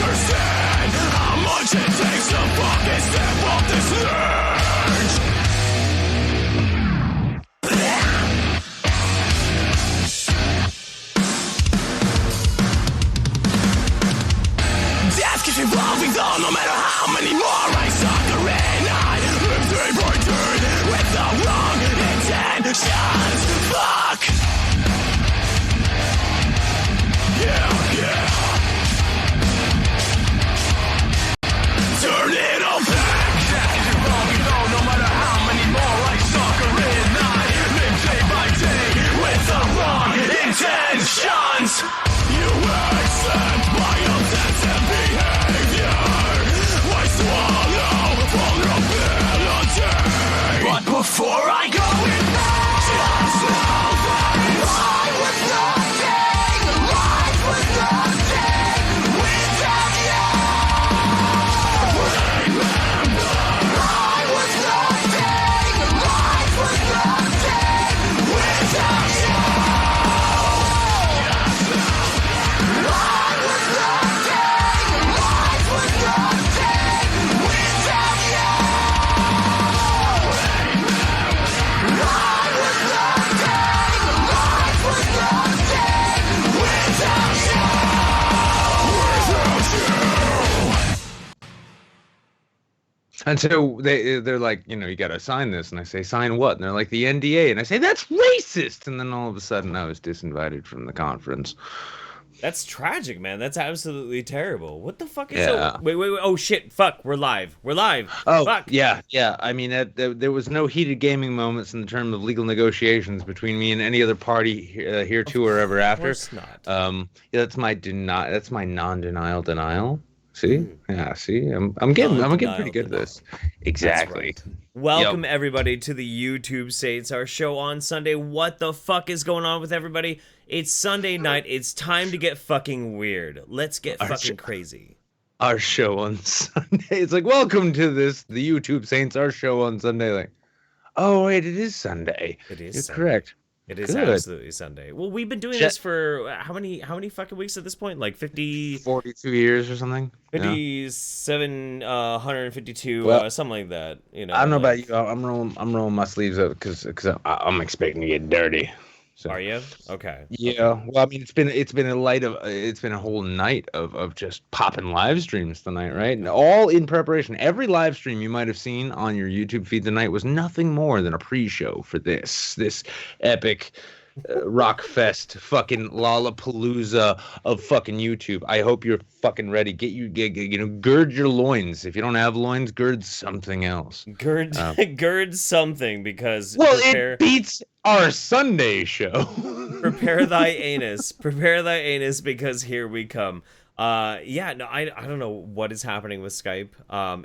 understand how much it takes to fucking step off this ledge. Death keeps revolving though, no matter how many more I sucker in. I live day by day with the wrong intentions. Fuck! Yeah. Turn it all back. Death keeps revolving though, no matter how many more I sucker in. I live day by day with the wrong intentions. You accept my offensive behavior. I swallow vulnerability. But before I go in there, just know that I was nothing. Life was nothing without you. Remember, I was nothing. Life was nothing without you. And so they're like, you know, you got to sign this. And I say, sign what? And they're like, the NDA. And I say, that's racist. And then all of a sudden I was disinvited from the conference. That's tragic, man. That's absolutely terrible. What the fuck is Yeah. Wait. Oh, shit. Fuck. We're live. Oh, fuck. yeah. I mean, there was no heated gaming moments in the terms of legal negotiations between me and any other party here to or ever after. Of course not. Yeah, that's my non-denial denial. See? Yeah, see? I'm getting pretty good at this. Exactly. Right. Welcome everybody to the YouTube Saints, our show on Sunday. What the fuck is going on with everybody? It's Sunday night. It's time to get fucking weird. Let's get fucking crazy. Our show on Sunday. It's like, welcome to the YouTube Saints, our show on Sunday. Like, oh wait, it is Sunday. It is. You're Sunday. correct. It is Good. absolutely Sunday. Well, we've been doing this for how many fucking weeks at this point? Like 42 years or something. 57, 152, something like that. You know. I don't know about you. I'm rolling my sleeves up because I'm expecting to get dirty. So. Are you? Okay. Yeah. Okay. Well, I mean, it's been a whole night of just popping live streams tonight, right? And all in preparation. Every live stream you might have seen on your YouTube feed tonight was nothing more than a pre-show for this epic rock fest, fucking Lollapalooza of fucking YouTube. I hope you're fucking ready. Gird your loins. If you don't have loins, gird something else. Gird something because it beats our Sunday show. Prepare thy anus because here we come. I don't know what is happening with Skype.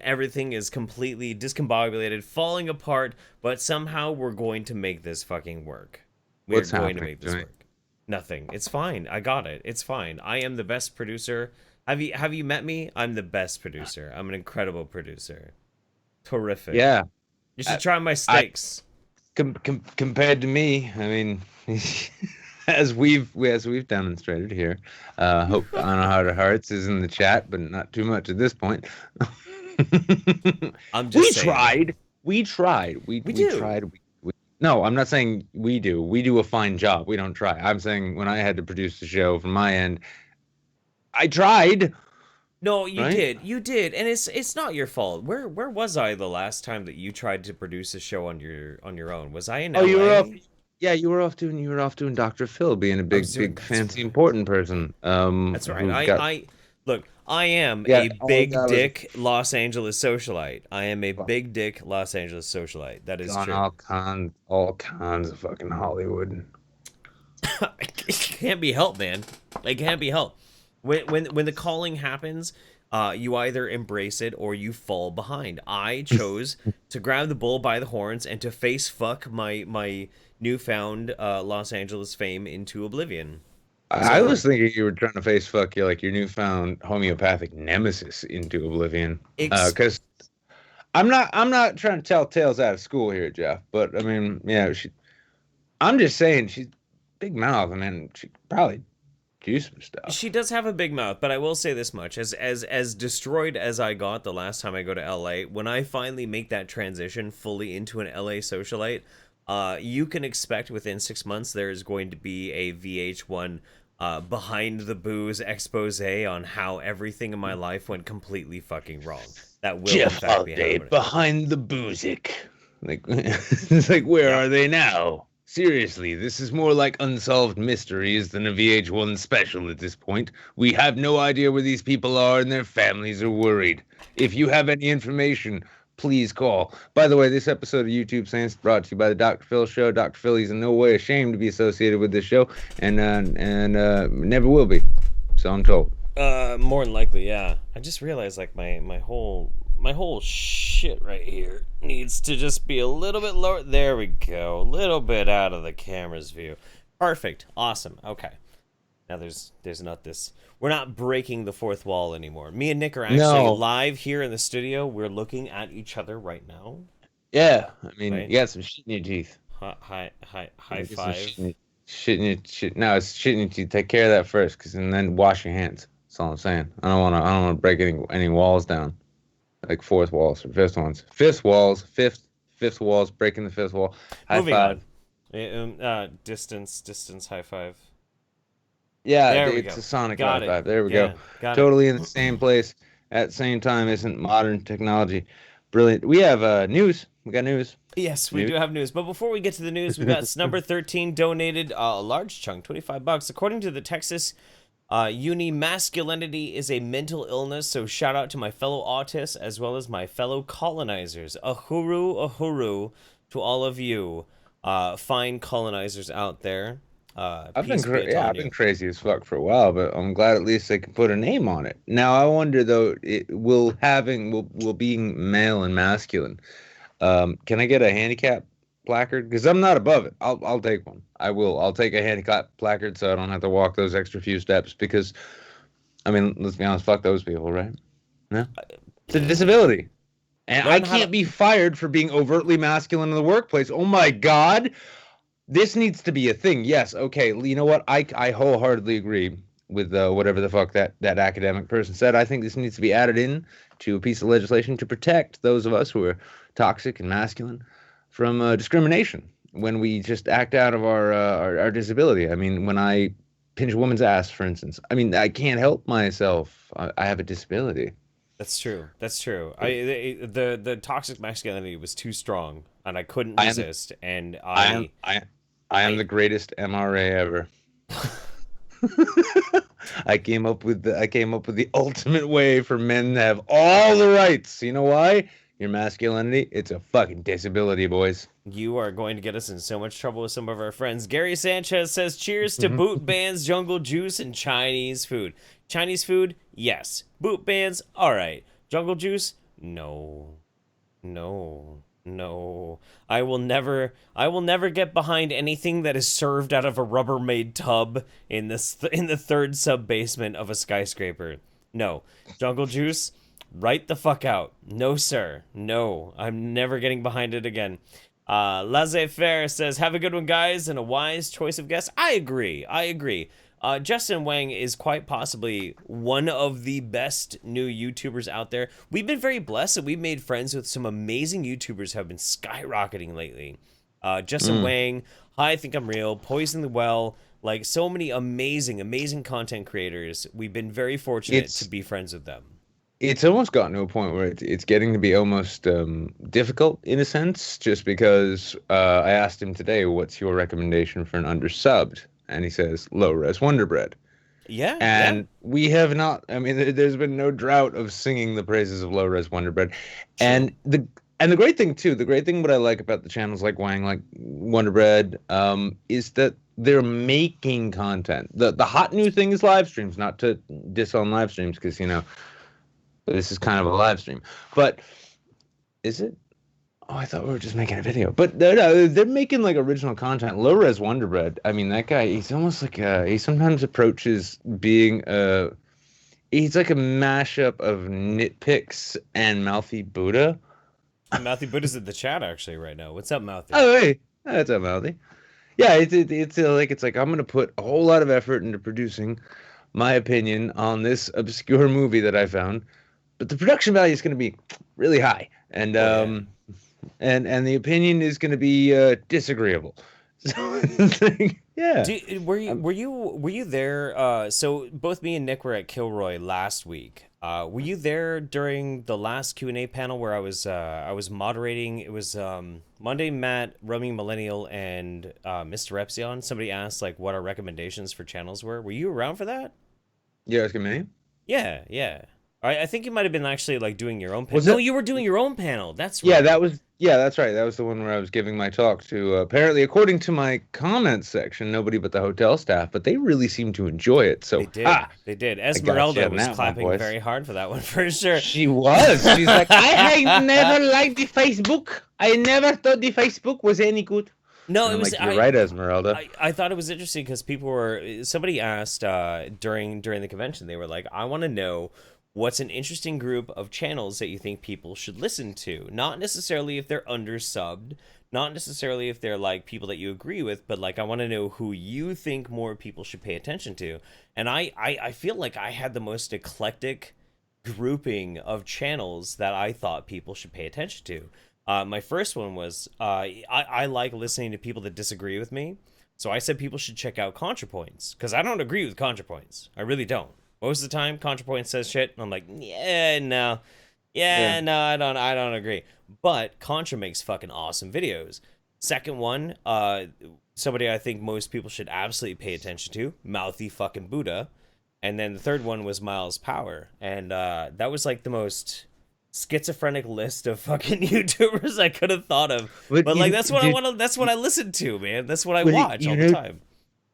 Everything is completely discombobulated, falling apart, but somehow we're going to make this fucking work. We're going to make this work. Nothing. It's fine. I got it. It's fine. I am the best producer. Have you met me? I'm the best producer. I'm an incredible producer. Terrific. Yeah. You should try my steaks. Compared to me, I mean, as we've demonstrated here, hope on Heart of Hearts is in the chat, but not too much at this point. We tried. No, I'm not saying we do. We do a fine job. We don't try. I'm saying when I had to produce the show from my end, I tried. No, you did. You did. And it's not your fault. Where was I the last time that you tried to produce a show on your own? Was I in LA? You were off. Yeah, you were off doing Dr. Phil, being a big fancy important person. That's right. I am a big dick Los Angeles socialite. I am a big dick Los Angeles socialite. That is true. All kinds of fucking Hollywood. It can't be helped, man. It can't be helped. When the calling happens, you either embrace it or you fall behind. I chose to grab the bull by the horns and to face fuck my newfound Los Angeles fame into oblivion. I was thinking you were trying to face fuck your newfound homeopathic nemesis into oblivion. Because I'm not trying to tell tales out of school here, Jeff. But I mean, yeah, I'm just saying she's big mouth. I mean, she probably do some stuff. She does have a big mouth, but I will say this much: as destroyed as I got the last time I go to LA, when I finally make that transition fully into an LA socialite, you can expect within 6 months there is going to be a VH1 Behind the Booze expose on how everything in my life went completely fucking wrong. That will Jeff in fact be Holiday happening. behind the boozic. Like, it's like, where are they now? Seriously, this is more like Unsolved Mysteries than a VH1 special at this point. We have no idea where these people are and their families are worried. If you have any information, please call. By the way, this episode of YouTube Sans brought to you by the Dr. Phil Show. Dr. Phil is in no way ashamed to be associated with this show, and never will be. So I'm told. More than likely, yeah. I just realized like my whole shit right here needs to just be a little bit lower. There we go. A little bit out of the camera's view. Perfect. Awesome. Okay. Now there's not this. We're not breaking the fourth wall anymore. Me and Nick are actually live here in the studio. We're looking at each other right now. Yeah, I mean, Right. you got some shit in your teeth. High Get some five. shit in your shit. No, it's shit in your teeth. Take care of that first, and then wash your hands. That's all I'm saying. I don't want to break any walls down, like fourth walls or fifth ones. Fifth walls, breaking the fifth wall. High Moving five. on. Distance. High five. Yeah, There we it's go. a sonic Got high it. five. There we Yeah, go. got it. Totally in the same place at the same time. Isn't modern technology brilliant? We have news. We got news. Yes, we News? do have news. But before we get to the news, we got number 13 donated a large chunk, $25. According to the Texas Uni, masculinity is a mental illness. So shout out to my fellow autists as well as my fellow colonizers. Ahuru to all of you fine colonizers out there. I've Peace be upon I've you. been crazy as fuck for a while, but I'm glad at least they can put a name on it. Now I wonder though, will being male and masculine. Can I get a handicap placard? Because I'm not above it. I'll take one. I will. I'll take a handicap placard so I don't have to walk those extra few steps. Because, I mean, let's be honest, fuck those people, right? No, it's a disability, and I Learn how to- can't be fired for being overtly masculine in the workplace. Oh my god. This needs to be a thing. Yes, okay. You know what? I wholeheartedly agree with whatever the fuck that academic person said. I think this needs to be added in to a piece of legislation to protect those of us who are toxic and masculine from discrimination when we just act out of our disability. I mean, when I pinch a woman's ass, for instance, I mean, I can't help myself. I have a disability. That's true. The toxic masculinity was too strong, and I couldn't resist. I am the greatest MRA ever. I came up with the ultimate way for men to have all the rights. You know why? Your masculinity, it's a fucking disability, boys. You are going to get us in so much trouble with some of our friends. Gary Sanchez says, cheers to boot bands, jungle juice, and Chinese food. Chinese food, yes. Boot bands, all right. Jungle juice, no. I will never get behind anything that is served out of a Rubbermaid tub in the third sub basement of a skyscraper. No. Jungle juice, right the fuck out. No, sir. No. I'm never getting behind it again. Laissez-faire says, have a good one, guys, and a wise choice of guests. I agree. Justin Whang is quite possibly one of the best new YouTubers out there. We've been very blessed that we've made friends with some amazing YouTubers who have been skyrocketing lately. Justin Whang, Hi, I Think I'm Real, Poison the Well, like so many amazing content creators. We've been very fortunate to be friends with them. It's almost gotten to a point where it's getting to be almost difficult in a sense, just because I asked him today, what's your recommendation for an undersubbed? And he says, low-res Wonder Bread. Yeah. And we have not, I mean, there's been no drought of singing the praises of low-res Wonder Bread. Sure. And the great thing, too, what I like about the channels like Whang, like Wonder Bread, is that they're making content. The hot new thing is live streams, not to diss on live streams, because, you know, this is kind of a live stream. But is it? Oh, I thought we were just making a video. But no, they're making like original content. Low Res Wonder Bread. I mean, that guy, he's almost like he sometimes approaches being he's like a mashup of nitpicks and Mouthy Buddha. Mouthy Buddha's in the chat actually right now. What's up, Mouthy? Oh, hey. That's up, Mouthy. yeah, it's like I'm gonna put a whole lot of effort into producing my opinion on this obscure movie that I found, but the production value is gonna be really high, and and the opinion is gonna be disagreeable. So it's like, yeah. Were you there? So both me and Nick were at Kilroy last week. Were you there during the last Q&A panel where I was moderating? It was Monday, Matt, Roaming Millennial, and Mr. Epsilon. Somebody asked like what our recommendations for channels were. Were you around for that? Yeah, it's gonna be. Yeah, yeah. I think you might have been actually like doing your own panel. No, you were doing your own panel. That's right. That's right. That was the one where I was giving my talk to, apparently, according to my comments section, nobody but the hotel staff, but they really seemed to enjoy it. So they did. Esmeralda was clapping very hard for that one for sure. She was. She's like, I never liked the Facebook. I never thought the Facebook was any good. No, it was. Like, you're right, Esmeralda. I thought it was interesting because somebody asked during the convention, they were like, I want to know what's an interesting group of channels that you think people should listen to? Not necessarily if they're undersubbed, not necessarily if they're like people that you agree with, but like I want to know who you think more people should pay attention to. And I feel like I had the most eclectic grouping of channels that I thought people should pay attention to. My first one was I like listening to people that disagree with me. So I said people should check out ContraPoints because I don't agree with ContraPoints. I really don't. Most of the time, ContraPoint says shit, and I'm like, no, I don't agree. But Contra makes fucking awesome videos. Second one, somebody I think most people should absolutely pay attention to, Mouthy fucking Buddha. And then the third one was Miles Power, and that was like the most schizophrenic list of fucking YouTubers I could have thought of. But like that's what I want to. That's what I listen to, man. That's what I watch all the time.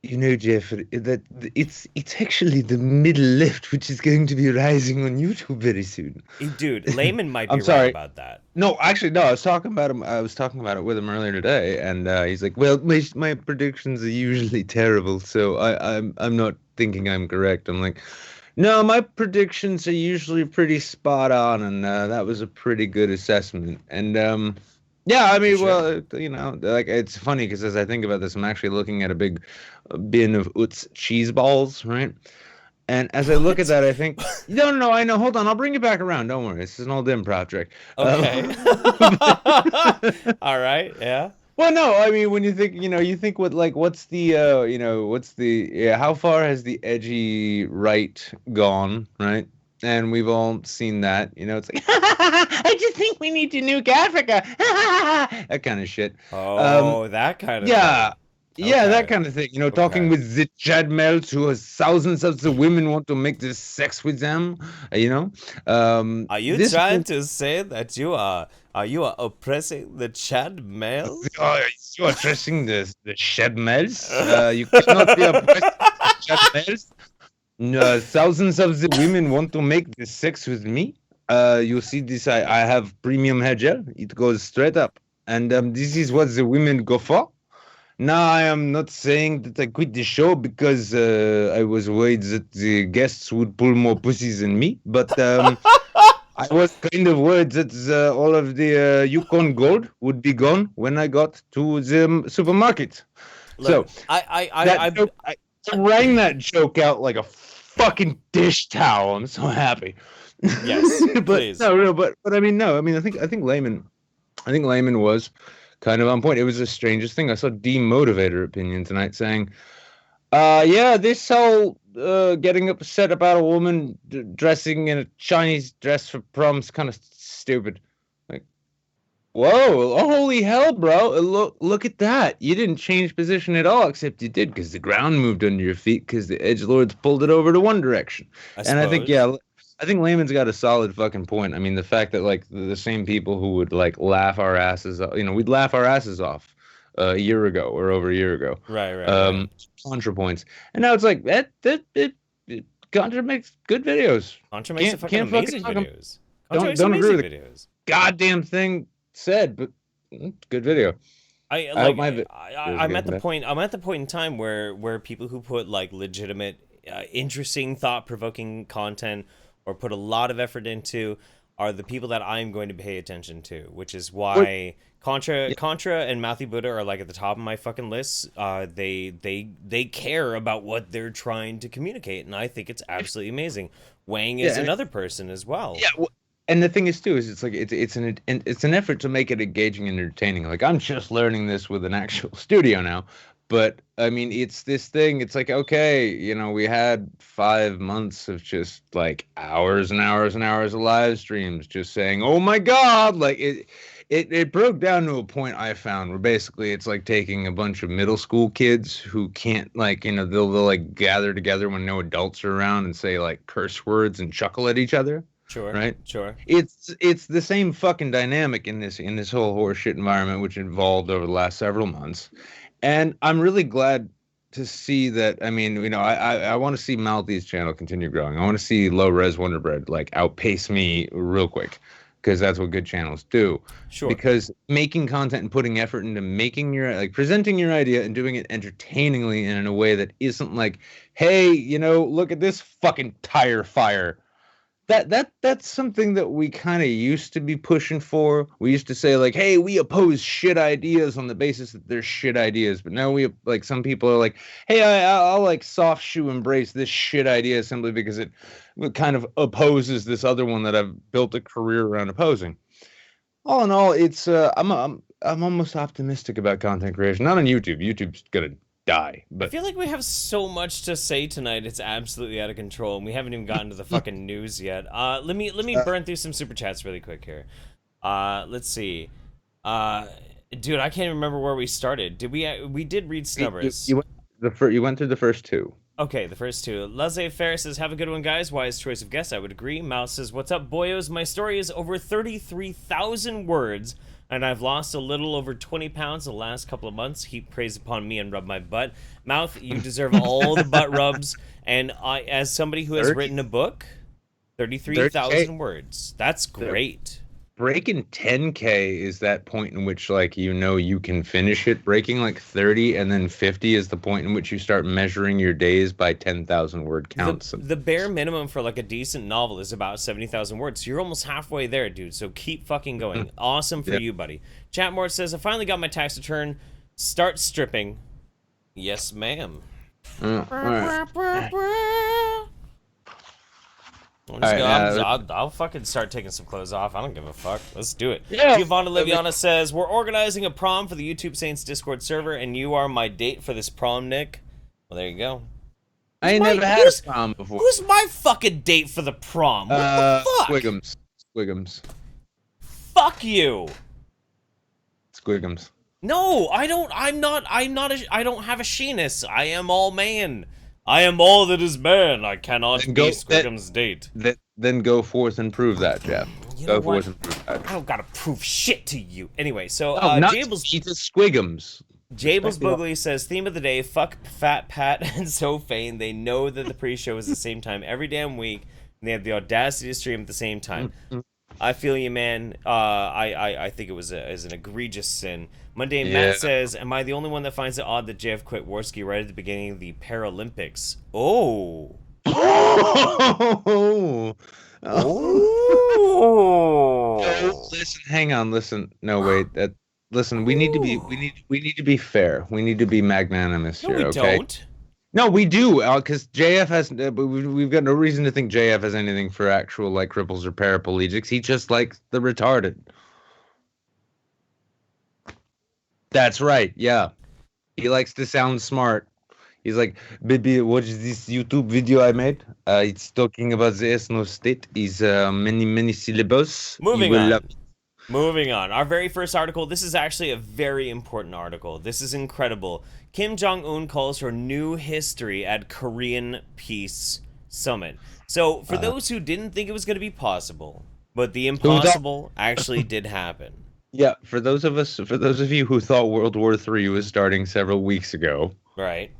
You know, Jeff, that it's actually the middle left which is going to be rising on YouTube very soon. Dude, Layman might be right about that. No, actually, no. I was talking about him. I was talking about it with him earlier today, and he's like, "Well, my predictions are usually terrible, so I'm not thinking I'm correct." I'm like, "No, my predictions are usually pretty spot on, and that was a pretty good assessment." And yeah, I mean, well, you know, like it's funny because as I think about this, I'm actually looking at a big bin of Utz cheese balls, right? And as I look at that, I think, no, I know. Hold on, I'll bring it back around. Don't worry, this is an old improv trick. Okay. All right. Yeah. Well, no, I mean, when you think, what's the, how far has the edgy right gone, right? And we've all seen that, it's like, I just think we need to nuke Africa. That kind of shit. Oh, that kind of yeah. thing. Yeah, Okay. that kind of thing. Talking with the Chad Melts who has thousands of the women want to make this sex with them, Are you trying to say that you are oppressing the Chad males? Oh, you are addressing the Chad Melts? You cannot be oppressing the Chad Melts. No, thousands of the women want to make this sex with me. You see this, I have premium hair gel. It goes straight up. And this is what the women go for. Now, I am not saying that I quit the show because I was worried that the guests would pull more pussies than me. But I was kind of worried that all of the Yukon gold would be gone when I got to the supermarket. Look, So I rang that joke out like a fucking dish towel. I'm so happy. Yes, but please. no, but I mean, no, I mean, I think Layman was kind of on point. It was the strangest thing. I saw Demotivator opinion tonight saying, yeah, this whole getting upset about a woman dressing in a Chinese dress for prom's kind of stupid. Like, whoa, holy hell, bro. Look at that. You didn't change position at all, except you did because the ground moved under your feet because the edgelords pulled it over to one direction. And I think, yeah, I think Layman's got a solid fucking point. I mean, the fact that like the same people who would like laugh our asses, we'd laugh our asses off a year ago or over a year ago. Right. ContraPoints, and now it's like Contra makes good videos. Contra makes fucking amazing videos. Don't agree with videos. Goddamn thing said, but good video. I'm at the point. I'm at the point in time where people who put like legitimate, interesting, thought-provoking content or put a lot of effort into, are the people that I'm going to pay attention to, which is why Contra and Matthew Buddha are like at the top of my fucking list. They care about what they're trying to communicate, and I think it's absolutely amazing. Whang is another person as well. Yeah, and the thing is too is it's like it's an effort to make it engaging and entertaining. Like I'm just learning this with an actual studio now, but I mean it's this thing. It's like okay, you know, we had 5 months of just like hours and hours and hours of live streams, just saying, "Oh my God!" Like it broke down to a point I found where basically it's like taking a bunch of middle school kids who can't like, you know, they'll like gather together when no adults are around and say like curse words and chuckle at each other. Sure. Right. Sure. It's the same fucking dynamic in this whole horseshit environment which evolved over the last several months, and I'm really glad to see that. I mean, you know, I want to see Malthy's channel continue growing. I want to see Low Res Wonder Bread like outpace me real quick, because that's what good channels do. Sure. Because making content and putting effort into making your like presenting your idea and doing it entertainingly and in a way that isn't like, hey, you know, look at this fucking tire fire. That's something that we kind of used to be pushing for. We used to say like, hey, we oppose shit ideas on the basis that they're shit ideas. But now we like some people are like, hey, I'll like soft shoe embrace this shit idea simply because it kind of opposes this other one that I've built a career around opposing. All in all, it's I'm almost optimistic about content creation. Not on YouTube. YouTube's gonna die. But I feel like we have so much to say tonight. It's absolutely out of control, and we haven't even gotten to the fucking news yet. Let me burn through some super chats really quick here. Let's see. Dude, I can't remember where we started. Did we did read Snubbers? You went through the first two. Okay, the first two. Laissez-faire says, have a good one, guys. Wise choice of guests, I would agree. Mouse says, what's up, boyos? My story is over 33,000 words, and I've lost a little over 20 pounds in the last couple of months. Heap praise upon me and rub my butt. Mouth, you deserve all the butt rubs. And I, as somebody who has written a book, 33,000 words. That's great. Breaking 10K is that point in which, like, you know you can finish it. Breaking, like, 30 and then 50 is the point in which you start measuring your days by 10,000 word counts. The bare minimum for, like, a decent novel is about 70,000 words. So you're almost halfway there, dude. So keep fucking going. Awesome for you, buddy. Chatmore says, I finally got my tax return. Start stripping. Yes, ma'am. All right. I'll fucking start taking some clothes off. I don't give a fuck. Let's do it. Yeah. Giovanna Liviana says, we're organizing a prom for the YouTube Saints Discord server, and you are my date for this prom, Nick. Well, there you go. I ain't never had a prom before. Who's my fucking date for the prom? What the fuck? Squiggums. Fuck you. Squiggums. No, I don't have a sheeness. I am all man. I am all that is man. I cannot be Squiggum's date. Then go forth and prove that, Jeff. Go forth and prove that. I don't gotta prove shit to you. Anyway, so Jables Squiggums. Jables Boogly says, theme of the day, fuck Fat Pat and Sophane. They know that the pre-show is the same time every damn week, and they have the audacity to stream at the same time. I feel you, man. I think it was an egregious sin. Mundane Matt says, am I the only one that finds it odd that JF quit Warski right at the beginning of the Paralympics? Oh. Oh. Listen, hang on, listen. No, wait. Listen, we need to be fair. We need to be magnanimous here, we okay? Don't. No, we do, because JF has. We've got no reason to think JF has anything for actual like cripples or paraplegics. He just likes the retarded. That's right. Yeah, he likes to sound smart. He's like, baby, watch this YouTube video I made. It's talking about the ethno state. Is many syllables. Moving on. Our very first article. This is actually a very important article. This is incredible. Kim Jong-un calls for new history at Korean Peace Summit. So, for those who didn't think it was going to be possible, but the impossible actually did happen. Yeah, for those of you who thought World War III was starting several weeks ago. Right.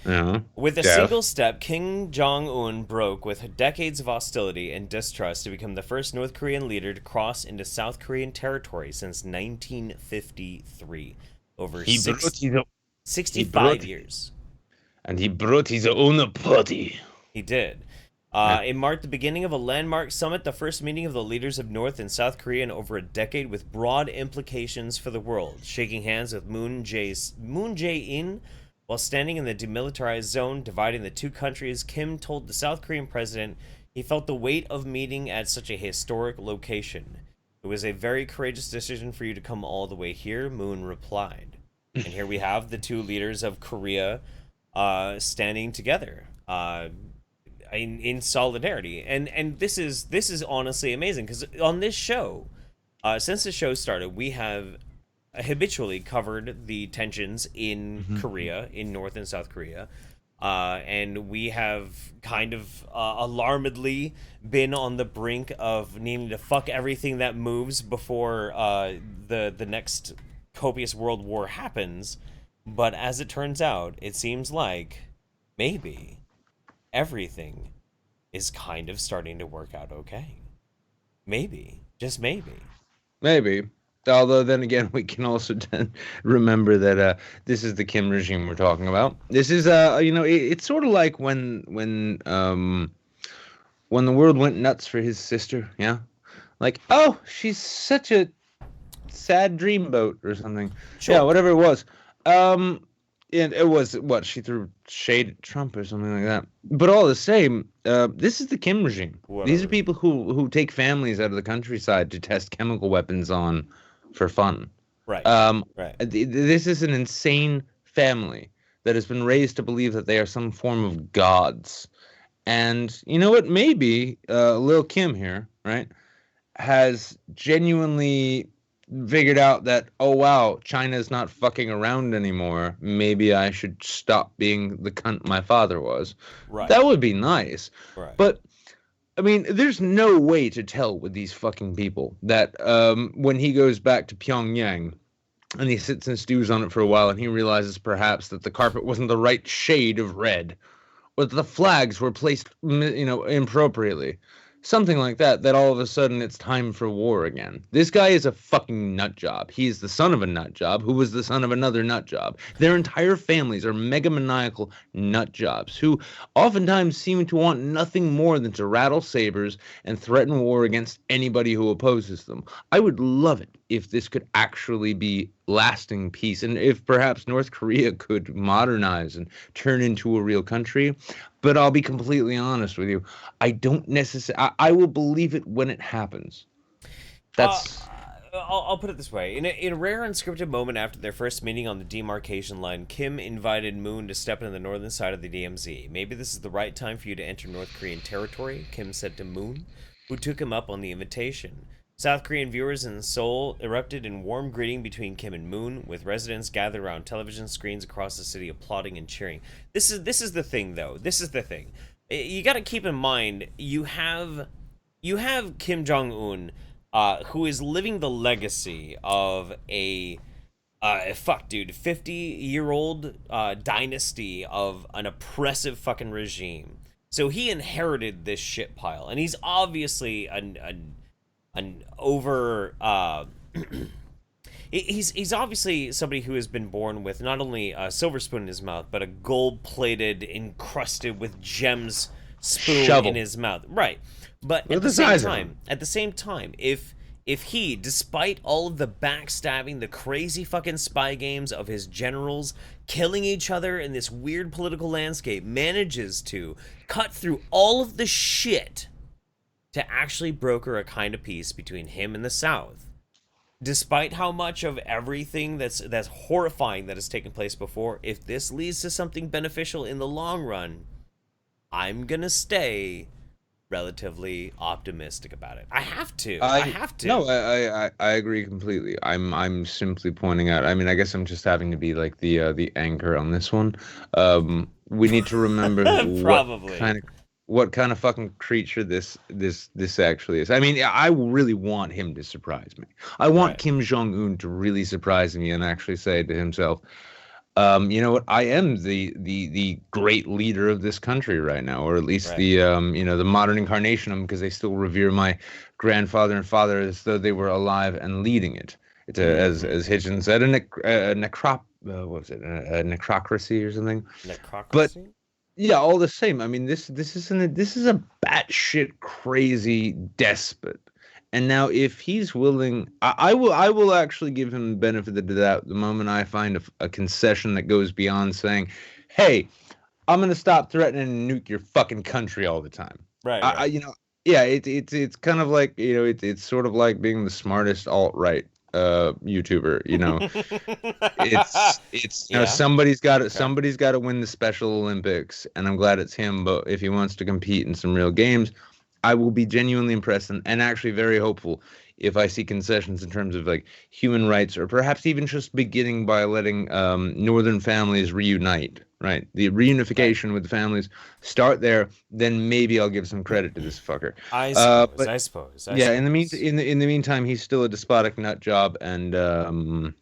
Yeah. With a single step, Kim Jong-un broke with decades of hostility and distrust to become the first North Korean leader to cross into South Korean territory since 1953. Over 65 years. And he brought his own party. He did. It marked the beginning of a landmark summit, the first meeting of the leaders of North and South Korea in over a decade, with broad implications for the world. Shaking hands with Moon Jae-in while standing in the demilitarized zone dividing the two countries, Kim told the South Korean president he felt the weight of meeting at such a historic location. It was a very courageous decision for you to come all the way here, Moon replied. And here we have the two leaders of Korea standing together. In solidarity, and this is honestly amazing, because on this show, since the show started, we have habitually covered the tensions in Korea, in North and South Korea, and we have kind of alarmedly been on the brink of needing to fuck everything that moves before the next copious world war happens. But as it turns out, it seems like maybe everything is kind of starting to work out okay. Maybe. Just maybe. Maybe. Although then again, we can also remember that this is the Kim regime we're talking about. This is it's sort of like when the world went nuts for his sister, yeah? Like, oh, she's such a sad dreamboat or something. Sure. Yeah, whatever it was. And it was, she threw shade at Trump or something like that. But all the same, this is the Kim regime. Whatever. These are people who take families out of the countryside to test chemical weapons on for fun. Right. Right. This is an insane family that has been raised to believe that they are some form of gods. And you know what? Maybe Lil Kim here, right, has genuinely figured out that, oh wow, China's not fucking around anymore. Maybe I should stop being the cunt my father was. Right. That would be nice. Right. But I mean, there's no way to tell with these fucking people that when he goes back to Pyongyang and he sits and stews on it for a while and he realizes perhaps that the carpet wasn't the right shade of red, or that the flags were placed, inappropriately. Something like that, that all of a sudden it's time for war again. This guy is a fucking nut job. He is the son of a nut job who was the son of another nut job. Their entire families are megamaniacal nut jobs who oftentimes seem to want nothing more than to rattle sabers and threaten war against anybody who opposes them. I would love it if this could actually be lasting peace, and if perhaps North Korea could modernize and turn into a real country. But I'll be completely honest with you. I don't necessarily. I will believe it when it happens. That's. I'll put it this way. In a rare unscripted moment after their first meeting on the demarcation line, Kim invited Moon to step into the northern side of the DMZ. Maybe this is the right time for you to enter North Korean territory, Kim said to Moon, who took him up on the invitation. South Korean viewers in Seoul erupted in warm greeting between Kim and Moon, with residents gathered around television screens across the city applauding and cheering. This is the thing, though. This is the thing. You got to keep in mind, you have Kim Jong-un, who is living the legacy of a 50-year-old dynasty of an oppressive fucking regime. So he inherited this shit pile, and he's obviously he's obviously somebody who has been born with not only a silver spoon in his mouth, but a gold-plated, encrusted with gems spoon Shovel. in his mouth. Right. But Look at the size same of time, him. if he, despite all of the backstabbing, the crazy fucking spy games of his generals killing each other in this weird political landscape, manages to cut through all of the shit to actually broker a kind of peace between him and the South, despite how much of everything that's horrifying that has taken place before, if this leads to something beneficial in the long run, I'm gonna stay relatively optimistic about it. I have to. No, I agree completely. I'm simply pointing out. I mean, I guess I'm just having to be like the anchor on this one. We need to remember Probably. what kind of fucking creature this actually is. I mean, I really want him to surprise me. I want Right. Kim Jong-un to really surprise me and actually say to himself, you know what? I am the great leader of this country right now, or at least Right. the modern incarnation of them, because they still revere my grandfather and father as though they were alive and leading it. It's as Hitchens said, a necrocracy or something. Necrocracy? But Yeah, all the same. I mean, this is a batshit crazy despot. And now, if he's willing, I will actually give him the benefit of the doubt the moment I find a concession that goes beyond saying, "Hey, I'm gonna stop threatening to nuke your fucking country all the time." Right, right. Yeah, it's kind of like it's sort of like being the smartest alt-right YouTuber. It's Yeah. somebody's got to win the Special Olympics, and I'm glad it's him. But if he wants to compete in some real games, I will be genuinely impressed and actually very hopeful if I see concessions in terms of like human rights, or perhaps even just beginning by letting northern families reunite. Right, the reunification with the families start there. Then maybe I'll give some credit to this fucker. I But suppose. yeah, in the meantime, he's still a despotic nut job, and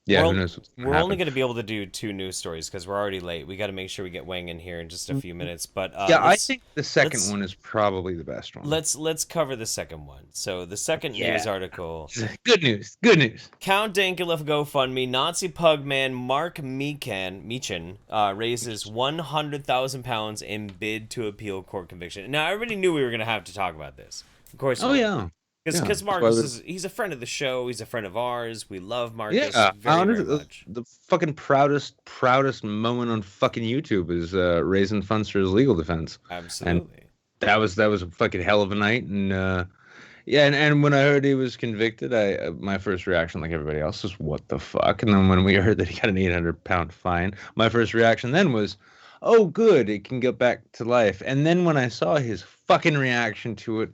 yeah, We're, who knows what's gonna we're only happen. going to be able to do 2 news stories because we're already late. We got to make sure we get Wang in here in just a few minutes. But Yeah, I let's think the second let's one is probably the best one. let's cover the second one. So the second news article: Good news. Good news. Count Dankula GoFundMe Nazi pug man Mark Meechan raises £100,000 in bid to appeal court conviction. Now everybody knew we were going to have to talk about this. Of course. Oh yeah. Because Yeah. Marcus he's a friend of the show. He's a friend of ours. We love Marcus Yeah, very, very honestly, much. the fucking proudest moment on fucking YouTube is raising funds for his legal defense. Absolutely. That was a fucking hell of a night, and yeah, and when I heard he was convicted, my first reaction, like everybody else, was what the fuck. And then when we heard that he got an 800-pound fine, my first reaction then was, oh good, it can get back to life. And then when I saw his fucking reaction to it,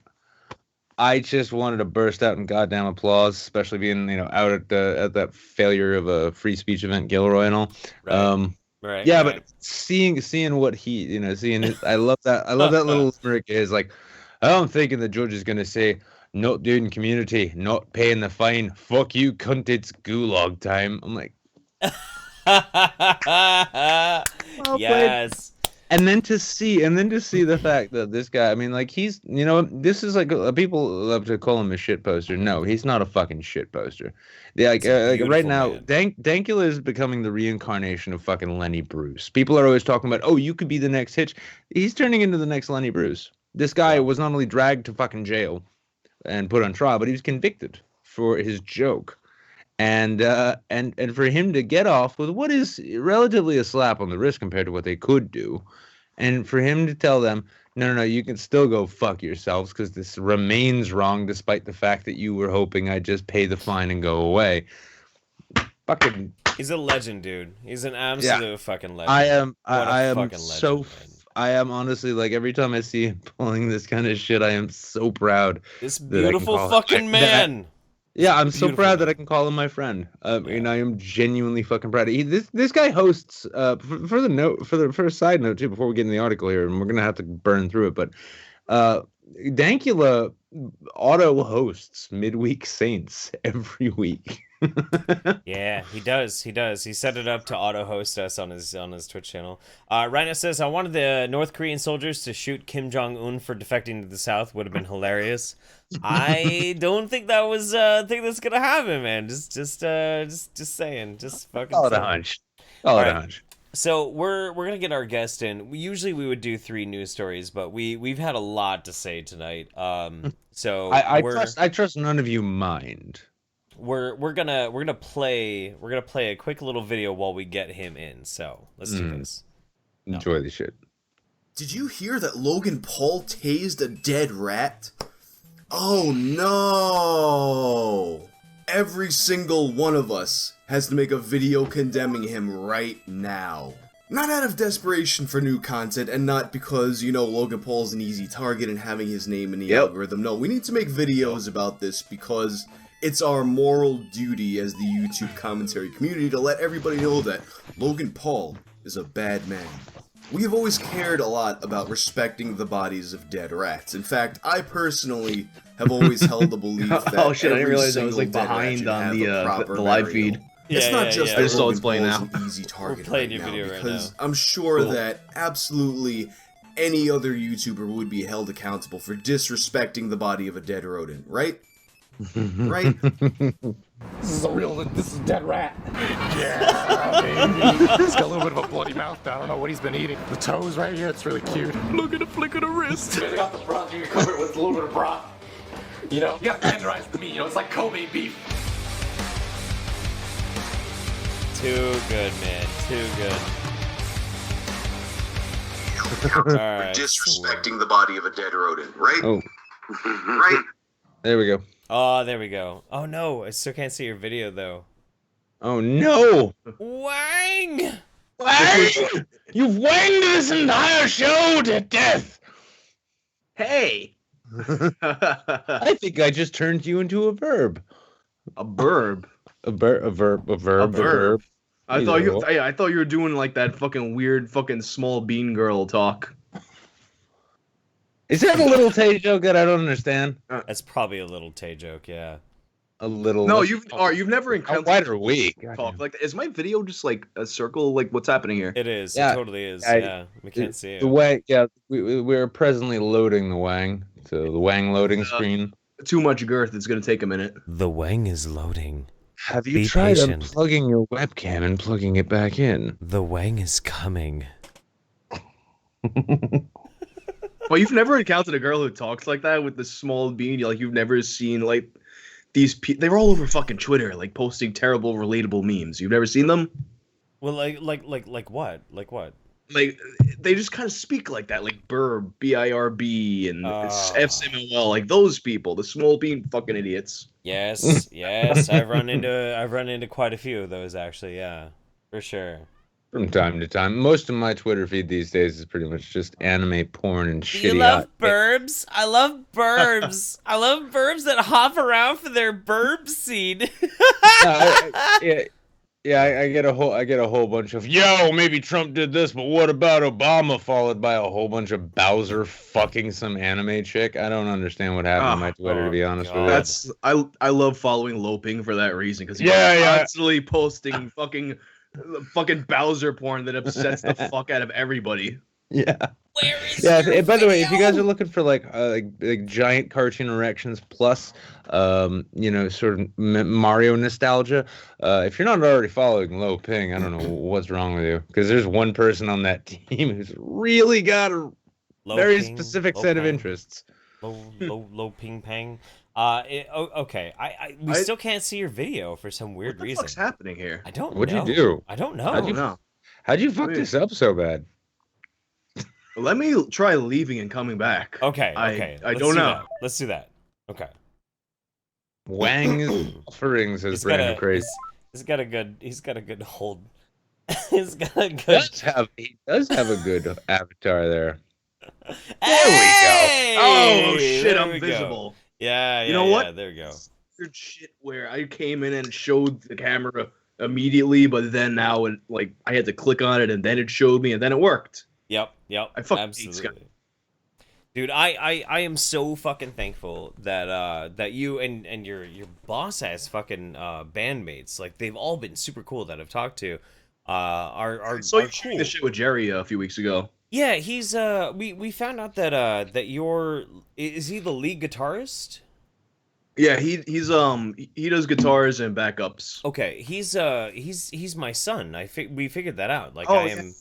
I just wanted to burst out in goddamn applause, especially being out at that failure of a free speech event, Kilroy and all. Right. Right. Yeah, right. but seeing what he seeing his, I love that little limerick is like, I'm thinking the judge is gonna say, not doing community, not paying the fine, fuck you cunt, it's gulag time. I'm like, well played. Yes. And then to see the fact that this guy, I mean, like, he's, this is like people love to call him a shit poster. No, he's not a fucking shit poster. Yeah, like right now, man. Dankula is becoming the reincarnation of fucking Lenny Bruce. People are always talking about, oh, you could be the next Hitch. He's turning into the next Lenny Bruce. This guy was not only dragged to fucking jail and put on trial, but he was convicted for his joke. And for him to get off with what is relatively a slap on the wrist compared to what they could do, and for him to tell them, no, you can still go fuck yourselves because this remains wrong, despite the fact that you were hoping I'd just pay the fine and go away. Fucking, He's a legend, dude. He's an absolute fucking legend. I am fucking so. legend, man. I am honestly, like, every time I see him pulling this kind of shit, I am so proud. This that I can beautiful call fucking man. Yeah, I'm so Beautiful proud that man. I can call him my friend. And I am genuinely fucking proud. This guy hosts. For a side note too, before we get in the article here, and we're gonna have to burn through it. But Dankula auto hosts Midweek Saints every week. Yeah, he does. He set it up to auto host us on his Twitch channel. Rhino says, I wanted the North Korean soldiers to shoot Kim Jong-un for defecting to the South. Would have been hilarious. I don't think that was a thing that's gonna happen, man. Just saying. Just fucking Call it a saying. hunch. Call it a hunch. So we're gonna get our guest in. Usually we would do 3 news stories, but we've had a lot to say tonight. So I trust none of you mind. We're gonna play a quick little video while we get him in. So let's do this. Enjoy the shit. Did you hear that Logan Paul tased a dead rat? Oh no! Every single one of us has to make a video condemning him right now. Not out of desperation for new content, and not because, Logan Paul's an easy target and having his name in the algorithm. No, we need to make videos about this because it's our moral duty as the YouTube commentary community to let everybody know that Logan Paul is a bad man. We have always cared a lot about respecting the bodies of dead rats. In fact, I personally have always held the belief that Oh shit, I didn't every realize I was single like dead rat behind should on have the a proper live burial. feed. It's Yeah, not yeah, just yeah. that I just saw Logan it's playing Paul is now. an easy target playing right your now, video right because now. I'm sure Cool. that absolutely any other YouTuber would be held accountable for disrespecting the body of a dead rodent, right? Right? This is dead rat. Yeah, baby. He's got a little bit of a bloody mouth. I don't know what he's been eating. The toes right here, it's really cute. Look at the flick of the wrist. You got the broth, you can cover it with a little bit of broth. You know, you got to tenderize the meat. You know, it's like Kobe beef. Too good, man. Too good. Alright. Disrespecting the body of a dead rodent, right? Oh, Right? there we go. Oh, there we go. Oh no, I still can't see your video though. Oh no! Whang! Wang! You've wanged this entire show to death. Hey! I think I just turned you into a verb. A verb. A verb. I thought you were doing like that fucking weird fucking small bean girl talk. Is that a little Tay joke that I don't understand? That's probably a little Tay joke, yeah. A little. No, you've never How encountered wide are we? talk like that. Is my video just like a circle? Like what's happening here? It is. Yeah. It totally is. Yeah. We can't see it. The Wang, yeah, we're presently loading the Wang. So the Wang loading screen. Too much girth. It's gonna take a minute. The Wang is loading. Have you Be tried patient. unplugging your webcam and plugging it back in? The Wang is coming. Well, you've never encountered a girl who talks like that with the small bean. You've never seen like these. They're all over fucking Twitter, like posting terrible, relatable memes. You've never seen them. Well, like what? Like what? Like they just kind of speak like that, like Burb, BIRB, and FSMOL, like those people, the small bean fucking idiots. Yes, yes. I've run into quite a few of those actually. Yeah, for sure. From time to time. Most of my Twitter feed these days is pretty much just anime porn and shitty. You love burbs? I love burbs. I love burbs that hop around for their burb seed. I get a whole bunch of maybe Trump did this, but what about Obama? Followed by a whole bunch of Bowser fucking some anime chick. I don't understand what happened on my Twitter, to be honest with you. That's I love following Loping for that reason because he's constantly posting fucking Bowser porn that upsets the fuck out of everybody. Yeah. Where is Yeah. your By the way, if you guys video? are looking for like giant cartoon erections plus, sort of Mario nostalgia, if you're not already following Low Ping, I don't know what's wrong with you, because there's one person on that team who's really got a very specific set of interests. Low ping pang. Okay. We still can't see your video for some weird What the reason. fuck's happening here? I don't know. What'd you do? I don't know. I don't know. How'd you fuck this up so bad? Let me try leaving and coming back. Okay. I Let's don't do know. that. Let's do that. Okay. Wang's offerings, says Brandon Crazy. He's got a good hold. He's got a good. He does have a good avatar there. Hey! Oh shit! There I'm we go. visible. Yeah. You know what? Yeah, there we go. Weird shit where I came in and showed the camera immediately, but then now it I had to click on it and then it showed me and then it worked. Yep. I fucking hate Absolutely. Dude, I am so fucking thankful that that you and your boss ass fucking bandmates, like they've all been super cool that I've talked to. Are So are you shooting cool. the shit with Jerry a few weeks ago. Yeah, he's we found out that is he the lead guitarist? Yeah, he does guitars and backups. Okay, he's my son. We figured that out. Like Oh I am.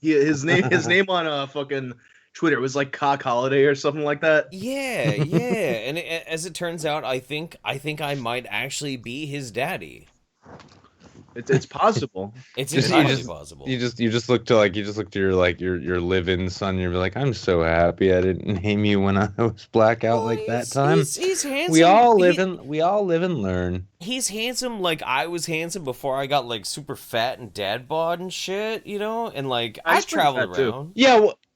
his name on fucking Twitter was like Cock Holiday or something like that. Yeah, and as it turns out, I think I might actually be his daddy. It's possible. It's Just- entirely possible. You just look to your live-in son. You're like, I'm so happy I didn't name you when I was blackout like that time. He's handsome. We all live and learn. He's handsome like I was handsome before I got like super fat and dad bod and shit, and like I I was pretty traveled fat, too. around.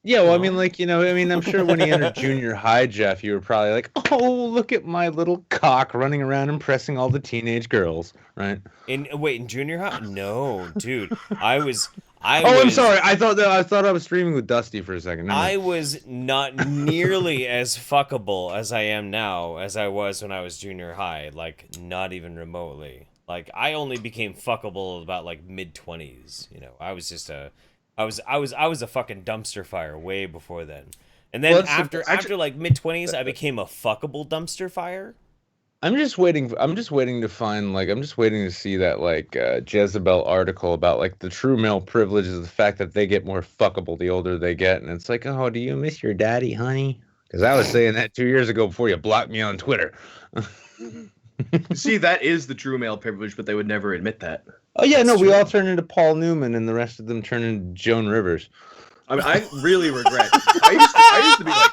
Yeah, well, I No. mean, I'm sure when he entered junior high, Jeff, you were probably like, oh, look at my little cock running around impressing all the teenage girls, right? In junior high? No, dude. I was I'm sorry. I thought I was streaming with Dusty for a second. Never I mind. was not nearly as fuckable as I am now as I was when I was junior high. Like, not even remotely. Like, I only became fuckable about like mid-20s. I was just I was a fucking dumpster fire way before then. And then Well, after like mid-20s, I became a fuckable dumpster fire. I'm just waiting. I'm just waiting to find like I'm just waiting to see that like Jezebel article about like the true male privilege is the fact that they get more fuckable the older they get, and it's like, oh, do you miss your daddy, honey? Because I was saying that 2 years ago before you blocked me on Twitter. See, that is the true male privilege, but they would never admit that. Oh yeah, That's no, we true. all turn into Paul Newman, and the rest of them turn into Joan Rivers. I mean, I really regret. I used to be like.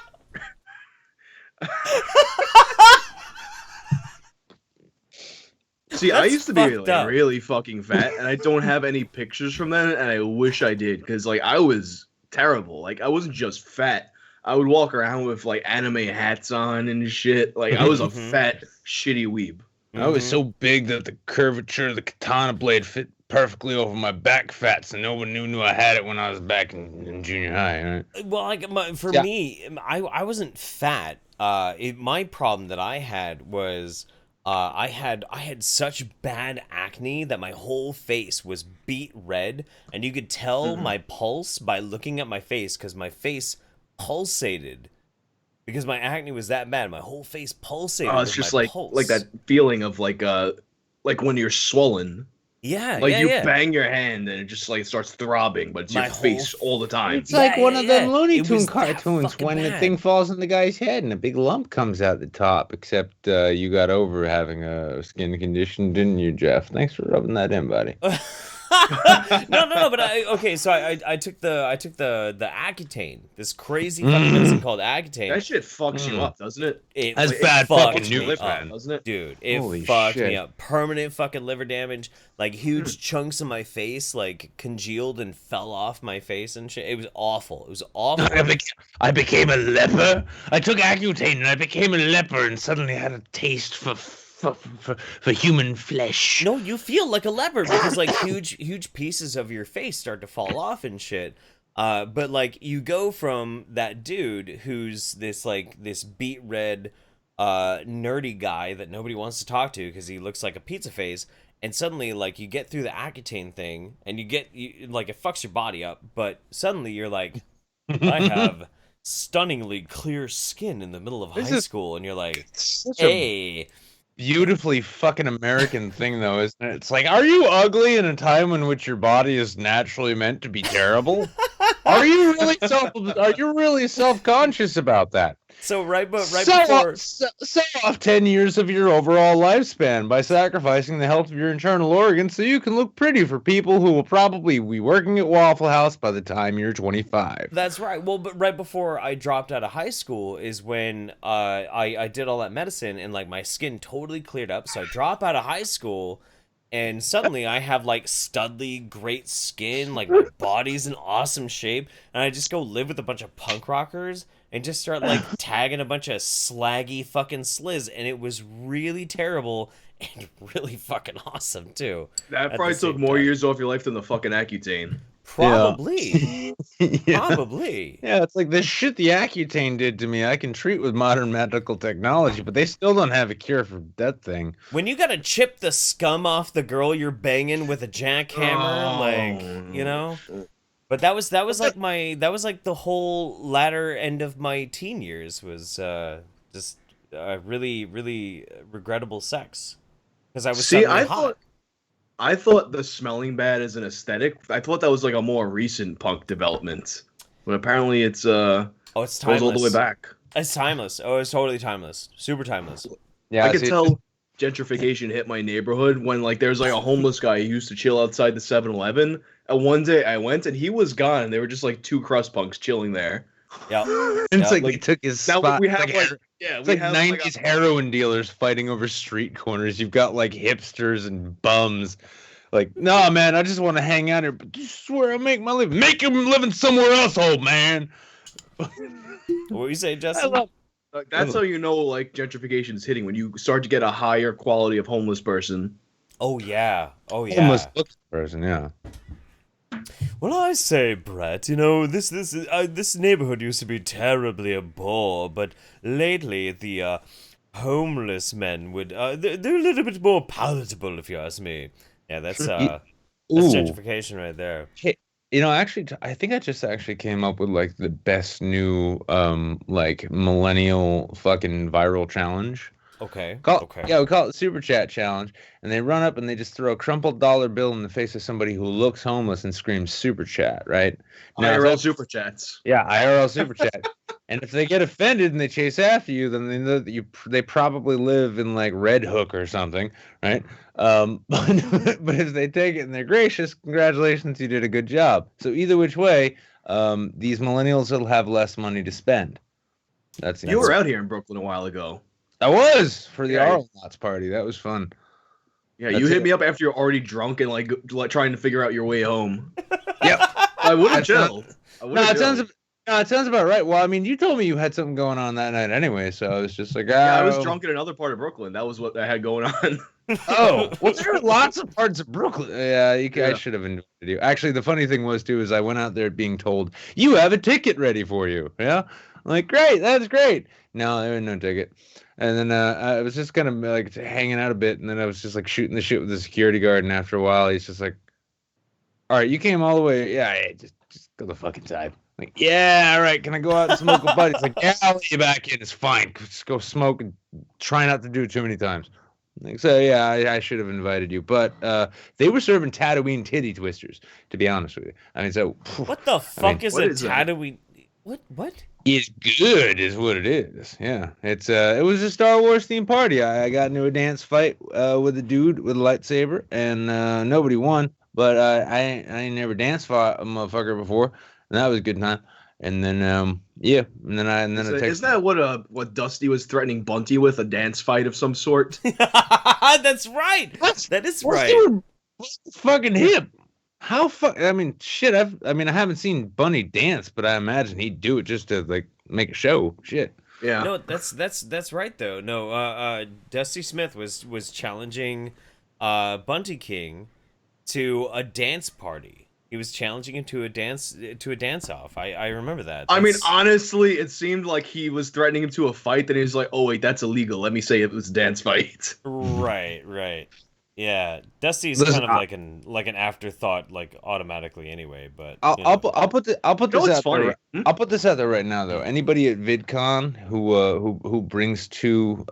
See, I That's used to be fucked like up. really fucking fat, and I don't have any pictures from then, and I wish I did, because like I was terrible. Like I wasn't just fat. I would walk around with like anime hats on and shit. Like I was a Mhm. fat, shitty weeb. I was so big that the curvature of the katana blade fit perfectly over my back fat, so no one knew I had it when I was back in junior high. Right? Well, like for Yeah. me, I wasn't fat. My problem that I had was I had such bad acne that my whole face was beet red, and you could tell my pulse by looking at my face because my face pulsated because my acne was that bad. My whole face pulsated. Oh, it's with just my like pulse. that feeling of like when you're swollen. Yeah, Like yeah, you yeah. bang your hand and it just like starts throbbing, but it's My your face whole all the time. It's like Yeah, one yeah, of them yeah. Looney It Tune was that cartoons fucking when the bad. thing falls on the guy's head and a big lump comes out the top. Except you got over having a skin condition, didn't you, Jeff? Thanks for rubbing that in, buddy. no. But so I took the Accutane, this crazy fucking medicine called Accutane. That shit fucks you up, doesn't it? It That's bad fucking fucked news, me man. up, Doesn't it? dude. It Holy fucked shit. me up. Permanent fucking liver damage. Like huge chunks of my face like congealed and fell off my face and shit. It was awful. It was awful. I became a leper. I took Accutane and I became a leper and suddenly had a taste for human flesh. No, you feel like a leopard because like huge pieces of your face start to fall off and shit. But like you go from that dude who's this beet red nerdy guy that nobody wants to talk to because he looks like a pizza face, and suddenly like you get through the Accutane thing and like it fucks your body up, but suddenly you're like, I have stunningly clear skin in the middle of This high is school, and you're like, Such a hey. beautifully fucking American thing, though, isn't it? It's like, are you ugly in a time in which your body is naturally meant to be terrible? Are you really self-conscious about that? So right Sell before off 10 years of your overall lifespan by sacrificing the health of your internal organs so you can look pretty for people who will probably be working at Waffle House by the time you're 25. That's right. Well, but right before I dropped out of high school is when I did all that medicine and like my skin totally cleared up. So I drop out of high school and suddenly I have like studly great skin, like my body's in awesome shape, and I just go live with a bunch of punk rockers and just start like tagging a bunch of slaggy fucking sliz, and it was really terrible and really fucking awesome too. That at the probably took same more time. years off your life than the fucking Accutane. Probably. Yeah. Probably. Yeah, it's like the shit the Accutane did to me, I can treat with modern medical technology, but they still don't have a cure for that thing. When you gotta chip the scum off the girl you're banging with a jackhammer, like, you know? But that was like the whole latter end of my teen years was just really regrettable sex. Because I was See, suddenly hot. I thought the smelling bad is an aesthetic. I thought that was like a more recent punk development. But apparently it's Oh, it's timeless. goes all the way back. It's timeless. Oh, it's totally timeless. Super timeless. Yeah, I could see, tell gentrification hit my neighborhood when like there's like a homeless guy who used to chill outside the 7-Eleven. And one day I went and he was gone and there were just like two crust punks chilling there. Yeah. It's like like, he took his Now spot. we have It's like, like, yeah, it's we like have 90s heroin dealers fighting over street corners. You've got like hipsters and bums. Like, no, man, I just want to hang out here, but you swear I'll make my living. Make him living somewhere else, old man. What were you saying, I Justin? love that's how you know like gentrification is hitting, when you start to get a higher quality of homeless person. Oh yeah. Oh yeah. homeless looks person, yeah. Well, I say, Brett, you know, this neighborhood used to be terribly a bore, but lately the homeless men would they're a little bit more palatable, if you ask me. Yeah, that's Ooh. gentrification right there. You know, actually, I think I just actually came up with like the best new like millennial fucking viral challenge. Okay. Yeah, we call it Super Chat Challenge. And they run up and they just throw a crumpled dollar bill in the face of somebody who looks homeless and screams Super Chat, right? IRL Super Chats. Yeah, IRL Super Chat. And if they get offended and they chase after you, then they know that they probably live in like Red Hook or something, right? But if they take it and they're gracious, congratulations, you did a good job. So either which way, these millennials will have less money to spend. You were out here in Brooklyn a while ago. I was for the Arlenauts party. That was fun. Yeah, you hit me up after you're already drunk and like trying to figure out your way home. Yep. I would have chilled. It sounds about right. Well, I mean, you told me you had something going on that night anyway, so I was just like, I was drunk in another part of Brooklyn. That was what I had going on. Oh, well, there are lots of parts of Brooklyn. I should have invited you. Actually, the funny thing was too is I went out there being told you have a ticket ready for you. Yeah, I'm like, great, that's great. No, there was no ticket. And then I was just kind of like hanging out a bit, and then I was just like shooting the shit with the security guard. And after a while, he's just like, "All right, you came all the way. Yeah, just go the fucking side." Like, yeah, all right. Can I go out and smoke with buddies? Like, yeah, I'll let you back in. It's fine. Just go smoke and try not to do it too many times. Like, so yeah, I should have invited you, but they were serving Tatooine titty twisters. To be honest with you, I mean, so what the fuck is a Tatooine? What? It's good, is what it is. Yeah, it was a Star Wars themed party. I got into a dance fight with a dude with a lightsaber, and nobody won. But I ain't never danced fought a motherfucker before, and that was a good time. And then isn't that what Dusty was threatening Bunty with, a dance fight of some sort? That's right. That is right. Fucking hip. I mean, shit. I haven't seen Bunny dance, but I imagine he'd do it just to like make a show. Shit. Yeah. No, that's right though. No, Dusty Smith was challenging Bunty King to a dance party. He was challenging him to a dance off. I remember that. I mean, honestly, it seemed like he was threatening him to a fight. Then he was like, "Oh wait, that's illegal. Let me say it was a dance fight." Right. Yeah, Dusty's kind of like an afterthought, like automatically anyway. But I'll put this out funny. there. I'll put this out there right now, though. Anybody at VidCon who brings two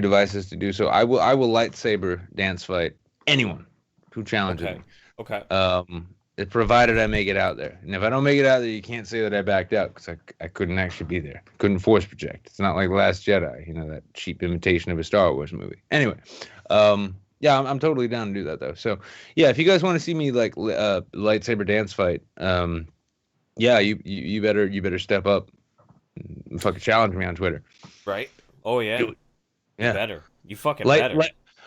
devices to do so, I will lightsaber dance fight anyone who challenges me. Okay. Provided I make it out there, and if I don't make it out there, you can't say that I backed out because I couldn't actually be there. Couldn't force project. It's not like Last Jedi, that cheap imitation of a Star Wars movie. Anyway, yeah, I'm totally down to do that though. So yeah, if you guys want to see me like lightsaber dance fight, yeah, you better step up and fucking challenge me on Twitter. Right? Oh yeah. Do it. Yeah. You better. You fucking better.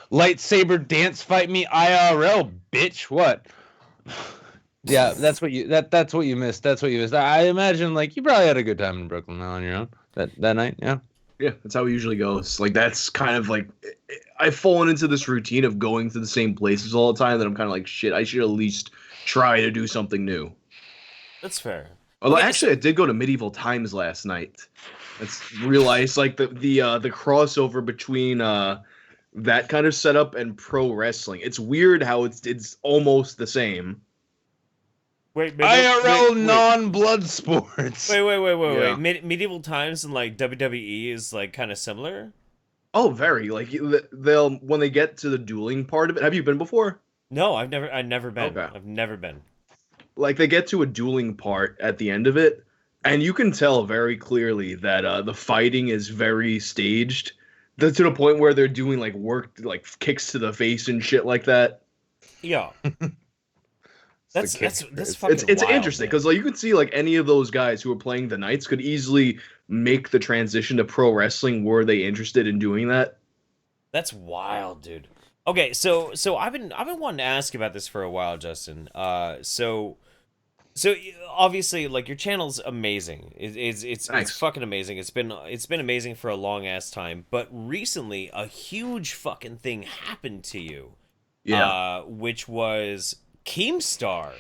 Lightsaber dance fight me IRL, bitch. What? Yeah, that's what you missed. That's what you missed. I imagine like you probably had a good time in Brooklyn on your own that night. Yeah. Yeah, that's how it usually goes. Like that's kind of like I've fallen into this routine of going to the same places all the time that I'm kind of like, shit, I should at least try to do something new. That's fair. Although actually I did go to Medieval Times last night. Let's realize like the crossover between that kind of setup and pro wrestling. It's weird how it's almost the same. Wait, IRL non-blood sports. Wait. Medieval Times and like WWE is like kind of similar. Oh, very. Like they'll when they get to the dueling part of it. Have you been before? No, I've never been. Okay. I've never been. Like they get to a dueling part at the end of it, and you can tell very clearly that the fighting is very staged. To the point where they're doing like kicks to the face and shit like that. Yeah. That's fucking it's wild, interesting man. because like you could see like any of those guys who are playing the Knights could easily make the transition to pro wrestling were they interested in doing that. That's wild, dude. Okay, so I've been wanting to ask about this for a while, Justin. So obviously like your channel's amazing. It's fucking amazing. It's been amazing for a long ass time, but recently a huge fucking thing happened to you. Yeah. Which was Keemstar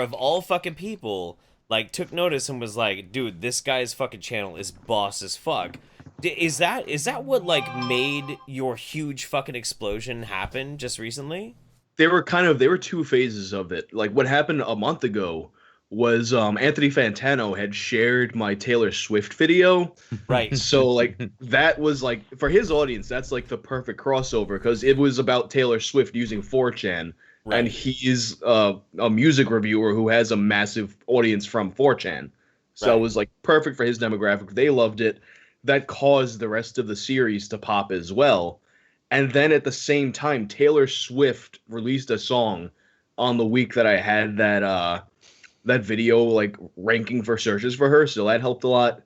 of all fucking people, like took notice and was like, dude, this guy's fucking channel is boss as fuck. Is that what like made your huge fucking explosion happen just recently? There were two phases of it. Like what happened a month ago was Anthony Fantano had shared my Taylor Swift video. Right. So like that was like for his audience, that's like the perfect crossover because it was about Taylor Swift using 4chan, Right. and he's a music reviewer who has a massive audience from 4chan. So Right. it was like perfect for his demographic. They loved it. That caused the rest of the series to pop as well. And then at the same time, Taylor Swift released a song on the week that I had that video like ranking for searches for her, so that helped a lot.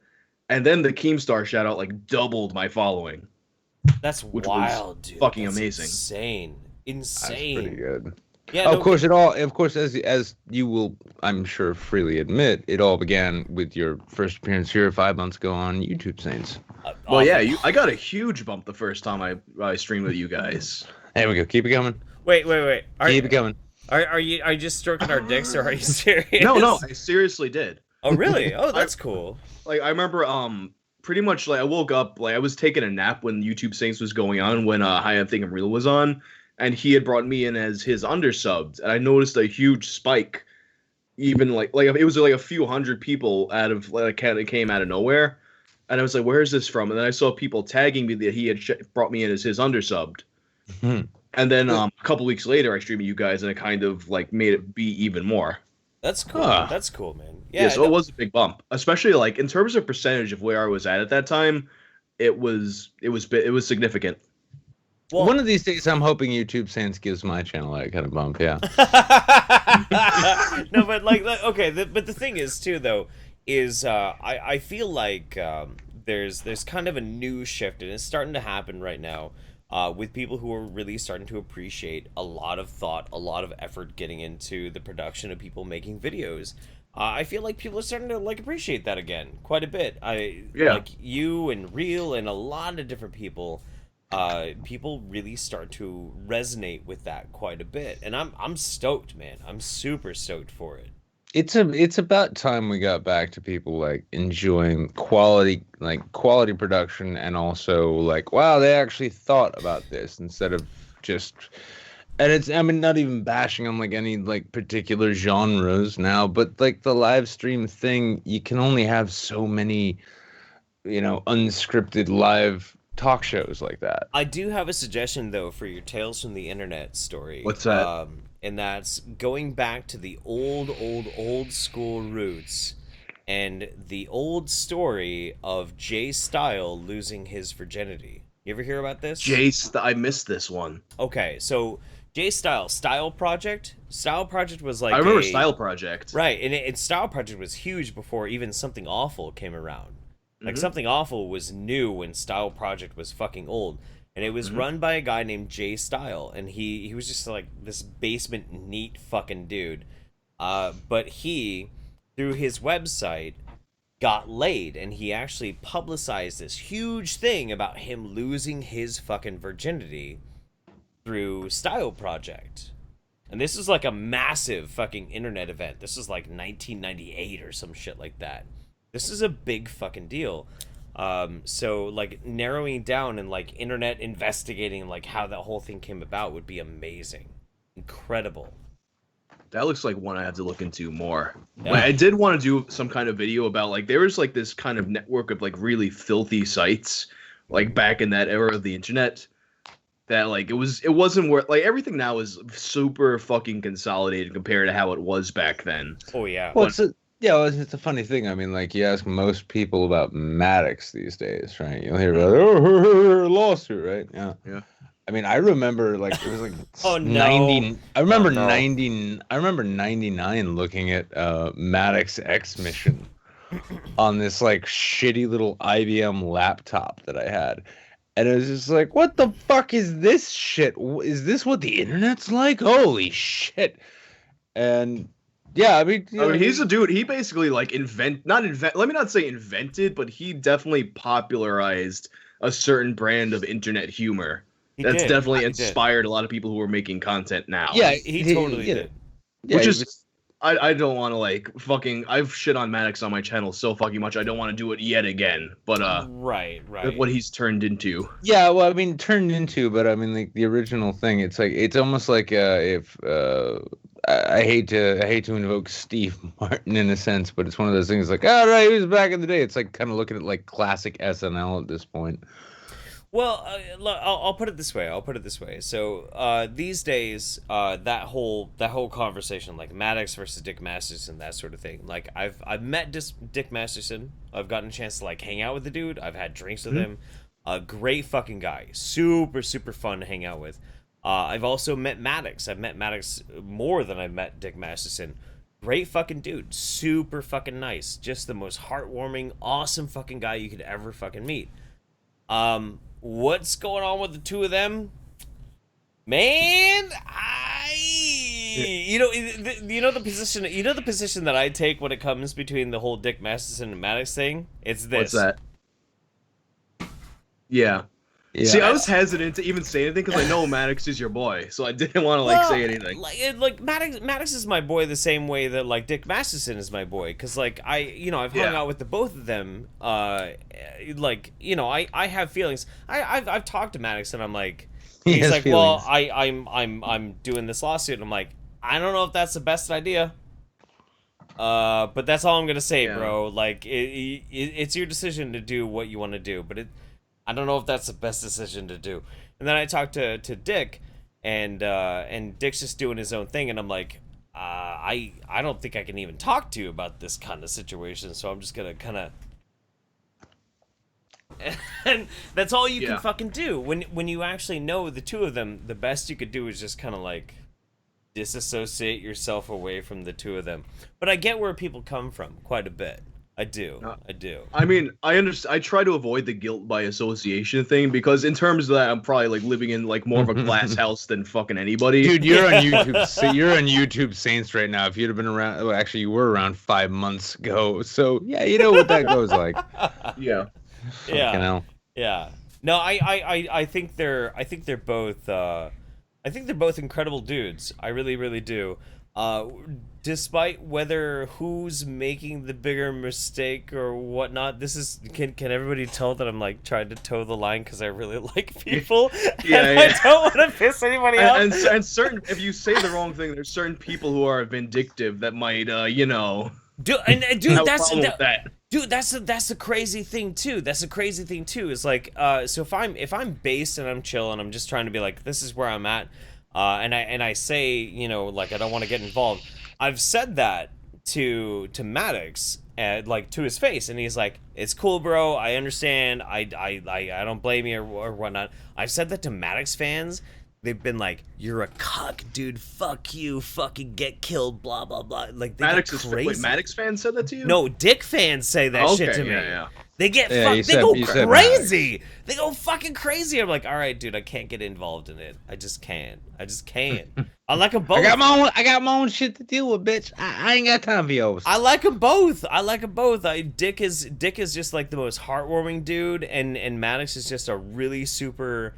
And then the Keemstar shout out like doubled my following. That's which wild, was dude. fucking That's amazing. Insane. That's pretty good. Yeah, Of course, as you will, I'm sure, freely admit, it all began with your first appearance here 5 months ago on YouTube Saints. Well, yeah, I got a huge bump the first time I streamed with you guys. There we go. Keep it coming. Wait. Keep it coming. Are you just stroking our dicks, or are you serious? No, I seriously did. Oh, really? Oh, that's cool. Like I remember, pretty much like I woke up like I was taking a nap when YouTube Saints was going on when High Up Thing and Real was on, and he had brought me in as his undersubbed, and I noticed a huge spike. Even like it was like a few hundred people out of like it came out of nowhere, and I was like, "Where is this from?" And then I saw people tagging me that he had brought me in as his undersubbed. And then a couple weeks later, I streamed with you guys, and it kind of like made it be even more. That's cool. Huh. That's cool, man. Yeah, so it was a big bump, especially like in terms of percentage of where I was at that time. It was significant. Well, One of these days, I'm hoping YouTube Sans gives my channel that kind of bump. Yeah. no, but like okay, but the thing is too though is I feel like there's kind of a new shift, and it's starting to happen right now. With people who are really starting to appreciate a lot of thought, a lot of effort getting into the production of people making videos. I feel like people are starting to like appreciate that again quite a bit. Like you and Real and a lot of different people. People really start to resonate with that quite a bit, and I'm stoked, man. I'm super stoked for it. It's about time we got back to people like enjoying quality production, and also like, wow, they actually thought about this instead of just. And it's, I mean, not even bashing on like any like particular genres now, but like the live stream thing, you can only have so many, unscripted live talk shows like that. I do have a suggestion though for your Tales from the Internet story. What's that? And that's going back to the old school roots and the old story of Jay Style losing his virginity. You ever hear about this? I missed this one. Okay, so Jay Style Project was like I remember Style Project. Right, and Style Project was huge before even Something Awful came around. Like Something Awful was new when Style Project was fucking old. And it was run by a guy named Jay Style, and he was just like this basement neat fucking dude. But he, through his website, got laid, and he actually publicized this huge thing about him losing his fucking virginity through Style Project. And this is like a massive fucking internet event. This is like 1998 or some shit like that. This is a big fucking deal. So like narrowing down and like internet investigating like how that whole thing came about would be amazing. Incredible. That looks like one I have to look into more. Yeah. Like, I did want to do some kind of video about like there was like this kind of network of like really filthy sites like back in that era of the internet that like it wasn't worth like everything now is super fucking consolidated compared to how it was back then. Oh yeah. Well, it's a funny thing. I mean, like, you ask most people about Maddox these days, right? You'll hear about lawsuit, right? Yeah. Yeah. I mean, I remember like it was like Oh, no. 90. I remember Oh, no. 90. I remember 99 looking at Maddox X Mission on this like shitty little IBM laptop that I had. And it was just like, what the fuck is this shit? Is this what the internet's like? Holy shit. And yeah, I mean, he's a dude. He basically like let me not say invented, but he definitely popularized a certain brand of internet humor that's definitely inspired a lot of people who are making content now. Yeah, he totally did. Yeah, Which is, I don't want to like fucking. I've shit on Maddox on my channel so fucking much. I don't want to do it yet again. But right. what he's turned into. Yeah, well, I mean, turned into, but I mean, like the original thing. It's like it's almost like if I hate to invoke Steve Martin in a sense, but it's one of those things like, oh, right, he was back in the day. It's like kind of looking at like classic SNL at this point. Well, look, I'll put it this way. So these days, that whole conversation, like Maddox versus Dick Masterson, that sort of thing. Like I've met Dick Masterson. I've gotten a chance to like hang out with the dude. I've had drinks with him. A great fucking guy. Super fun to hang out with. I've also met Maddox. I've met Maddox more than I've met Dick Masterson. Great fucking dude. Super fucking nice. Just the most heartwarming, awesome fucking guy you could ever fucking meet. What's going on with the two of them? Man, you know the position that I take when it comes between the whole Dick Masterson and Maddox thing? It's this. What's that? Yeah. See, I was hesitant to even say anything because I know Maddox is your boy, so I didn't want to say anything. Like Maddox is my boy the same way that like Dick Masterson is my boy, because like I've hung out with the both of them. I have feelings. I've talked to Maddox and I'm like, he's like, feelings. Well, I'm doing this lawsuit. And I'm like, I don't know if that's the best idea. But that's all I'm gonna say, bro. Like it's your decision to do what you want to do, but I don't know if that's the best decision to do. And then I talked to Dick, and Dick's just doing his own thing, and I'm like, I don't think I can even talk to you about this kind of situation, so I'm just gonna kind of. And that's all you can fucking do when you actually know the two of them. The best you could do is just kind of like disassociate yourself away from the two of them. But I get where people come from quite a bit. I do. I mean, I understand. I try to avoid the guilt by association thing because, in terms of that, I'm probably like living in like more of a glass house than fucking anybody. Dude, you're on YouTube. So you're on YouTube Saints right now. If you'd have been around, well, actually, you were around 5 months ago. So yeah, you know what that goes like. Yeah. No, I think they're both incredible dudes. I really do. Despite whether who's making the bigger mistake or whatnot, this is can everybody tell that I'm like trying to toe the line because I really like people and I don't want to piss anybody off. And certain, if you say the wrong thing, there's certain people who are vindictive that might Dude, that's the crazy thing too. That's the crazy thing too. Is like so if I'm based and I'm chill and I'm just trying to be like, this is where I'm at. And I say, like I don't want to get involved. I've said that to Maddox, like to his face, and he's like, "It's cool, bro. I understand. I don't blame you or whatnot." I've said that to Maddox fans. They've been like, "You're a cuck, dude. Fuck you. Fucking get killed. Blah blah blah." Like Maddox fans said that to you? No, Dick fans say that shit to me. Yeah. They get they go crazy. They go fucking crazy. I'm like, all right, dude, I can't get involved in it. I just can't. I like them both. I got my own shit to deal with, bitch. I ain't got time for yours. I like them both. Dick is just like the most heartwarming dude, and Maddox is just a really super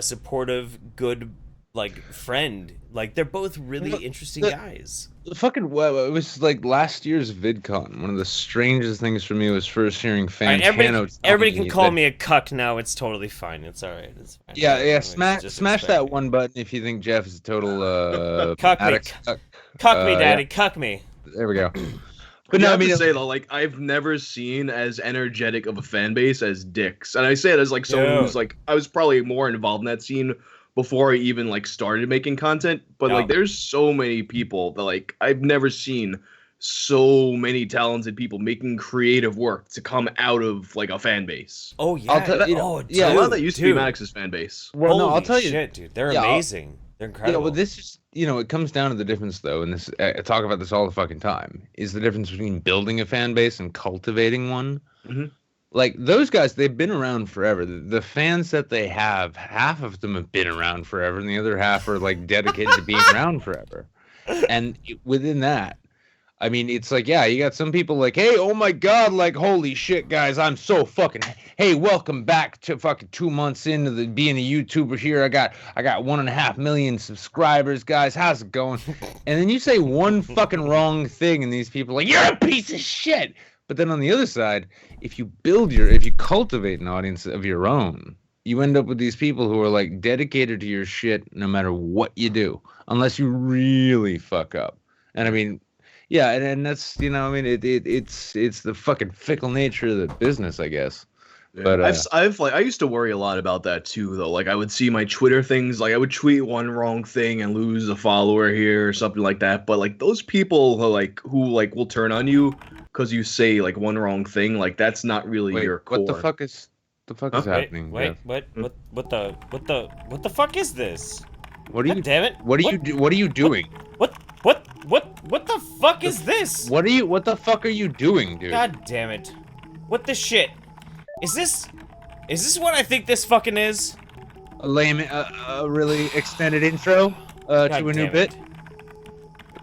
supportive, good like friend. Like they're both really interesting guys. Fucking, it was like last year's VidCon. One of the strangest things for me was first hearing fans. Everybody can call me a cuck now. It's totally fine. It's all right. It's fine. Yeah. Smash that one button if you think Jeff is a total cuck me. Cuck me, daddy. Cuck me. There we go. But no, I mean, to say though, like I've never seen as energetic of a fan base as Dick's, and I say it as like someone who's like I was probably more involved in that scene before I even like started making content, but like there's so many people that like I've never seen so many talented people making creative work to come out of like a fan base. Oh yeah, a lot of that used to be Maddox's fan base. Well, no, I'll tell you, shit, dude, they're amazing. They're incredible. Yeah, well, this is it comes down to the difference though, and this I talk about this all the fucking time. Is the difference between building a fan base and cultivating one. Mm-hmm. Like, those guys, they've been around forever. The fans that they have, half of them have been around forever, and the other half are, like, dedicated to being around forever. And within that, I mean, it's like, yeah, you got some people like, hey, oh my God, like, holy shit, guys, I'm so fucking, hey, welcome back to fucking 2 months into being a YouTuber here. I got 1.5 million subscribers, guys. How's it going? And then you say one fucking wrong thing, and these people are like, you're a piece of shit. But then on the other side, if you cultivate an audience of your own, you end up with these people who are like dedicated to your shit no matter what you do, unless you really fuck up. And I mean, yeah, and that's I mean, it's the fucking fickle nature of the business, I guess. Yeah. But I've I used to worry a lot about that too, though. Like I would see my Twitter things, like I would tweet one wrong thing and lose a follower here or something like that. But like those people who will turn on you because you say like one wrong thing, like that's not really your core. What the fuck is happening? Wait, Jeff? what the fuck is this? What are you? God damn it! What are you doing? What the fuck is this? What the fuck are you doing, dude? God damn it! What the shit? Is this what I think this fucking is? A lame, a really extended intro to a new damn bit. it.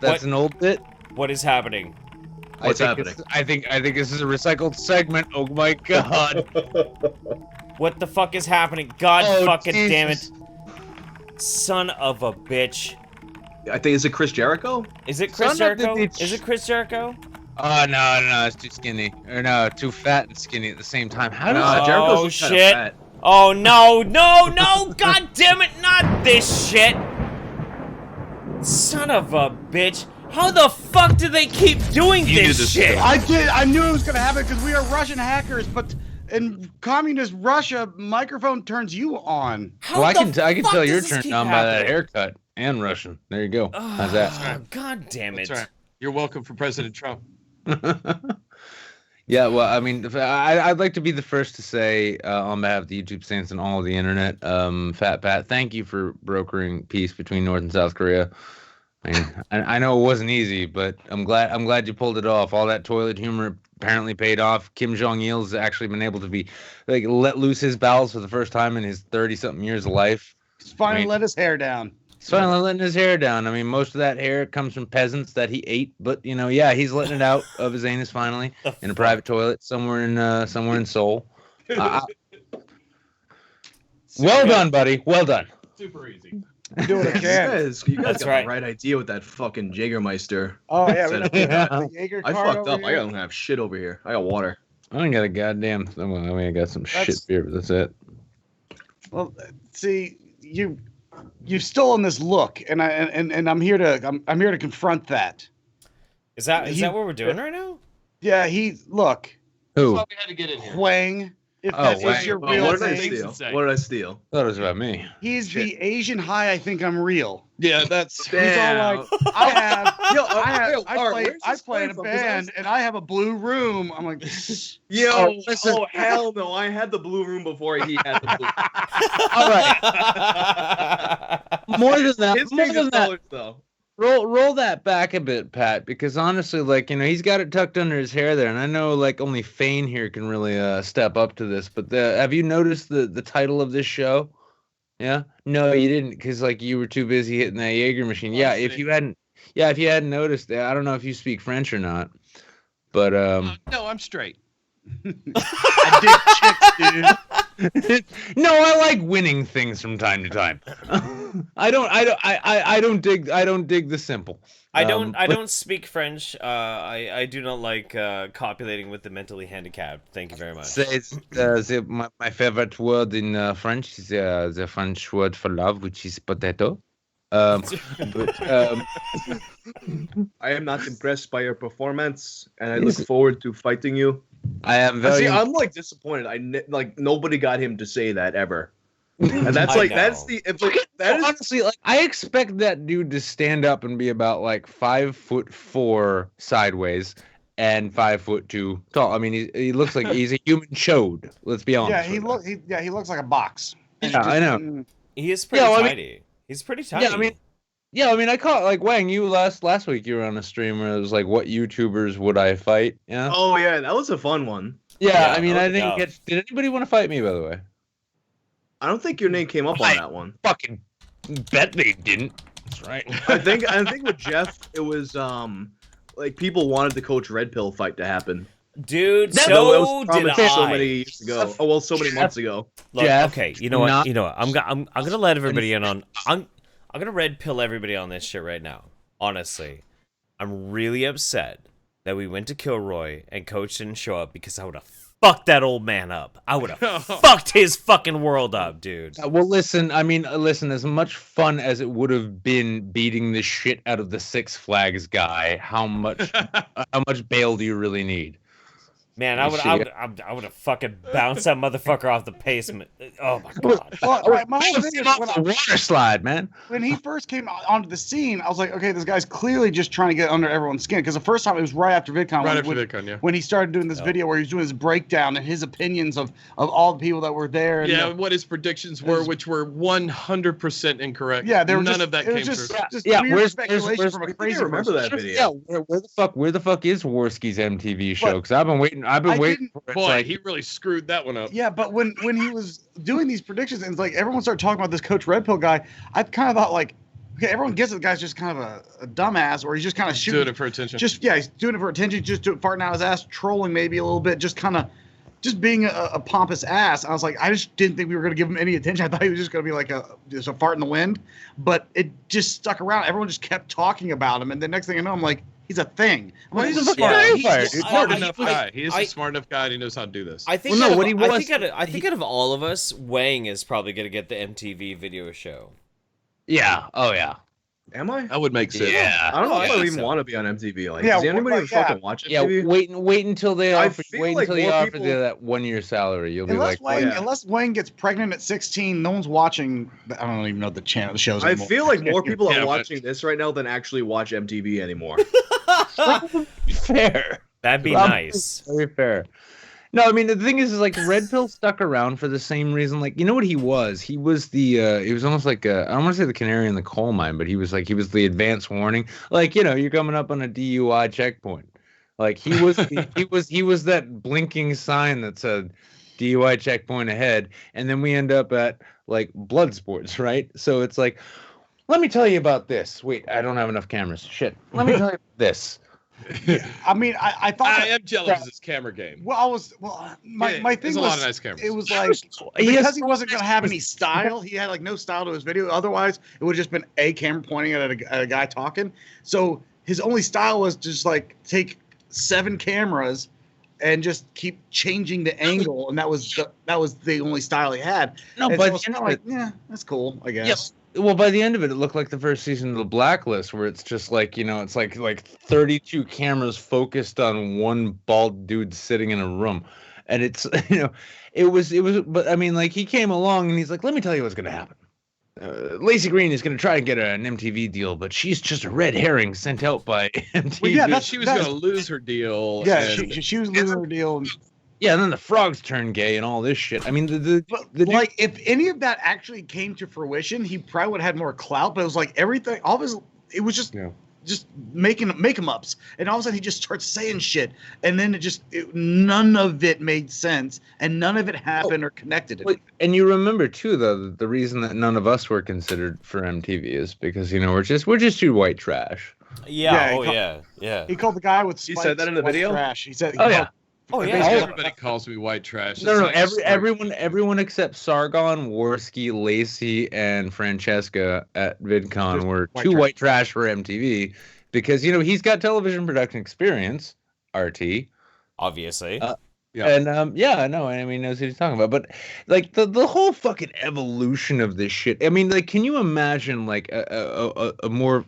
That's What? an old bit. What is happening? What's happening? I think this is a recycled segment. Oh my god! What the fuck is happening? God Oh, fucking damn it! Jesus. Son of a bitch! I think is it Chris Jericho? Is it Chris Son of a Jericho? bitch. Is it Chris Jericho? Oh no, it's too skinny. Or no, too fat and skinny at the same time. How does Oh, Jericho's shit. Kind of fat. Oh no! God damn it! Not this shit! Son of a bitch! How the fuck do they keep doing You do this this shit? too. I knew it was gonna happen because we are Russian hackers, but in communist Russia, microphone turns you on. How Well, I the can fuck tell you're does this turned keep on by that happening? haircut and Russian. There you go. How's that? Oh, God damn it! That's right. You're welcome for President Trump. Yeah, well, I mean, I'd like to be the first to say on behalf of the YouTube stands and all of the internet, Fat Pat, thank you for brokering peace between North and South Korea. I mean, I know it wasn't easy, but I'm glad you pulled it off. All that toilet humor apparently paid off. Kim Jong Il's actually been able to be let loose his bowels for the first time in his 30-something years of life. He's finally I mean- let his hair down. He's finally letting his hair down. I mean, most of that hair comes from peasants that he ate, but yeah, he's letting it out of his anus finally in a private toilet somewhere in Seoul. Well done, buddy. Well done. Super easy. Do what I You can. guys That's got right. the right idea with that fucking Jägermeister. Oh yeah, we Said- got the Jaeger I card fucked over up. I here. don't have shit over here. I got water. I don't got a goddamn. Well, I mean, I got some shit That's- beer, but that's it. Well, see, you've stolen this look, and I'm here to confront that. Is that He- what we're doing right now? Yeah, look, Who? Thought we had to get in here. Whang. If Oh, that is Whang. your Oh, real what did I name, steal? Say. What did I steal? Thought it was about me. he's the Asian high. I think I'm real. Yeah, that's. He's all like, I have, Yo, I play in a band, and I have a blue room. I'm like, Yo, Oh, listen. oh hell no! I had the blue room before he had the blue. All right. More than that. His More changes than that. colors though. Roll that back a bit, Pat, because honestly, he's got it tucked under his hair there, and I know only Fane here can really step up to this. But have you noticed the title of this show? Yeah, no, you didn't, because you were too busy hitting that Jaeger machine. Yeah, if you hadn't noticed that, I don't know if you speak French or not, but No, I'm straight. I dig chicks, dude. no, I like winning things from time to time. I don't dig the simple. I don't but- speak French. I do not like copulating with the mentally handicapped. Thank you very much. My favorite word in French is the French word for love, which is potato. But I am not impressed by your performance, and I look forward to fighting you. I am very. See, I'm disappointed. Nobody got him to say that ever, and that's I that's know. the it's that is honestly, I expect that dude to stand up and be about 5'4" sideways and 5'2" tall. I mean, he looks like he's a human chode. Let's be honest. Yeah, he with that. looks like a box. Yeah, I know. He is pretty Yeah, well, I mean- tidy. He's pretty tidy. Yeah, I mean, I caught Whang. You last week you were on a stream where it was what YouTubers would I fight? Yeah. Oh yeah, that was a fun one. Yeah, Yeah, I mean, no I didn't doubt. get. Did anybody want to fight me? By the way, I don't think your name came up on that one. fucking bet they didn't. That's right. I think with Jeff, it was people wanted the Coach Red Pill fight to happen. Dude, That- Though it so was did promised I. so many years ago. Oh well, so many months ago. Look, Jeff, okay, you know what? not- You know what? I'm gonna let everybody in on. I'm gonna red pill everybody on this shit right now. Honestly, I'm really upset that we went to Kilroy and Coach didn't show up because I would have fucked that old man up. I would have fucked his fucking world up, dude. Well, listen. I mean, listen. As much fun as it would have been beating the shit out of the Six Flags guy, how much bail do you really need? Man, I would have fucking bounced that motherfucker off the pavement. Oh my god. Well, my whole thing is Water slide, man. when he first came onto the scene, I was like, okay, this guy's clearly just trying to get under everyone's skin. Because the first time it was right after VidCon. When he started doing this video where he was doing his breakdown and his opinions of all the people that were there. And yeah, what his predictions were, which were 100% incorrect. Yeah, there none of that came true. Just weird speculation where's from a I crazy remember person. that video. Yeah, where the fuck is Worski's MTV show? Because I've been waiting for it. Boy, he really screwed that one up. Yeah, but when he was doing these predictions and it's like everyone started talking about this Coach Red Pill guy, I kind of thought like, okay, everyone gets it, the guy's just kind of a dumbass, or he's just kind of shooting. Doing it for attention. He's doing it for attention, farting out his ass, trolling maybe a little bit, just being a pompous ass. I was like, I just didn't think we were going to give him any attention. I thought he was just going to be like just a fart in the wind, but it just stuck around. Everyone just kept talking about him, and the next thing I know, I'm like, he's a thing. Well, he's a smart enough guy. He is a smart enough guy, and he knows how to do this. I think I think out of all of us, Whang is probably gonna get the MTV video show. Yeah. Oh yeah. Am I? That would make sense. Yeah. I don't know if I think even so. want to be on MTV. Like, Yeah, does anybody even yeah. fucking watch Yeah. MTV? Wait until they I offer. feel Wait like until they more offer people- you that 1 year salary. You'll be like, Unless Wayne gets pregnant at 16, no one's watching. I don't even know the channel, the shows I anymore. feel like more people Yeah, are but- watching this right now than actually watch MTV anymore. fair. That'd be nice. Very fair. No, I mean the thing is like Red Pill stuck around for the same reason. Like, you know what he was? He was the he was almost like I don't want to say the canary in the coal mine, but he was the advance warning. Like, you know, you're coming up on a DUI checkpoint. Like he was he was that blinking sign that said DUI checkpoint ahead, and then we end up at like blood sports, right? So it's like, let me tell you about this. Wait, I don't have enough cameras. Shit. Let me tell you about this. I mean, I thought. I am jealous of his camera game. My thing there's a was lot of nice cameras. it was like because he wasn't gonna have any style. He had like no style to his video. Otherwise, it would have just been a camera pointing at a guy talking. So his only style was just like take 7 cameras and just keep changing the angle, and that was the only style he had. No, And but so it's kind of like, yeah, that's cool, I guess. Yes. Well, by the end of it, it looked like the first season of The Blacklist, where it's just like, you know, it's like 32 cameras focused on one bald dude sitting in a room, and it's, you know, it was. But I mean, like, he came along and he's like, let me tell you what's gonna happen. Lacey Green is gonna try and get an MTV deal, but she's just a red herring sent out by MTV. Well, yeah, She was going to lose her deal. Yeah, and she was losing her deal. Yeah, and then the frogs turn gay and all this shit. I mean, the Like, if any of that actually came to fruition, he probably would have had more clout. But it was like everything, all of his, it was just make him ups, and all of a sudden he just starts saying shit, and then none of it made sense, and none of it happened or connected. And you remember too, though, the reason that none of us were considered for MTV is because, you know, we're just too white trash. Yeah. He called the guy with He spikes said that in the white video? trash. He said, Oh yeah. Oh Basically, yeah. everybody calls me white trash. No, It's like- everyone except Sargon, Worski, Lacey, and Francesca at VidCon Just were white too trash. white trash for MTV because, you know, he's got television production experience, RT. Obviously. Yeah. And yeah, no, I mean, knows what he's talking about. But like the whole fucking evolution of this shit. I mean, like, can you imagine like a more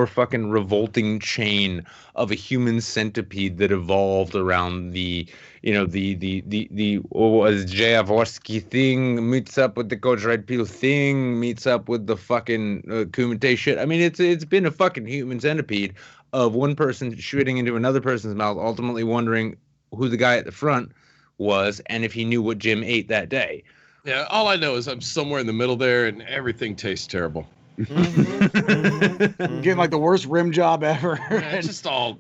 fucking revolting chain of a human centipede that evolved around the, you know, the what was Javorsky thing meets up with the Coach Red Pill thing meets up with the fucking Kumite shit. I mean, it's been a fucking human centipede of one person shitting into another person's mouth, ultimately wondering who the guy at the front was and if he knew what Jim ate that day. Yeah, all I know is I'm somewhere in the middle there, and everything tastes terrible. getting like the worst rim job ever. It's just all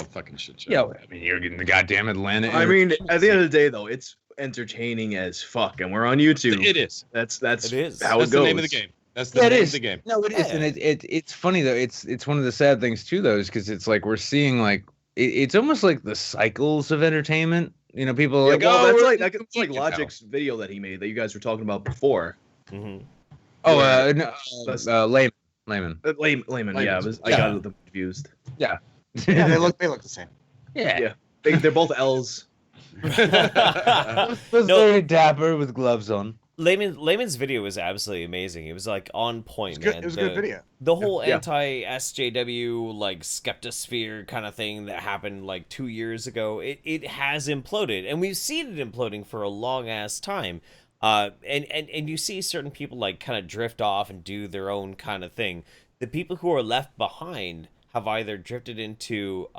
a fucking shit show. Yeah, I mean, you're getting the goddamn Atlanta. I mean, at the end of the day, though, it's entertaining as fuck, and we're on YouTube. It is. That's It is. how That's it goes. the name of the game. That's the Yeah, it name is. of the game. No, it is, and it's funny though. It's one of the sad things too, though, is because it's like we're seeing like it's almost like the cycles of entertainment. You know, people are like, well, oh, that's we're like looking that's like geek now." Logic's video that he made that you guys were talking about before. Mhm. Oh, no, Layman. Layman, yeah, I Yeah. got them confused. Yeah, they look the same. Yeah. Yeah. They're both L's. Was No. very dapper with gloves on. Layman's video was absolutely amazing. It was like on point, It was good, man. it was a good video. The whole Yeah. anti-SJW like skeptosphere kind of thing that happened like 2 years ago, it has imploded, and we've seen it imploding for a long ass time. And you see certain people like kind of drift off and do their own kind of thing. The people who are left behind have either drifted into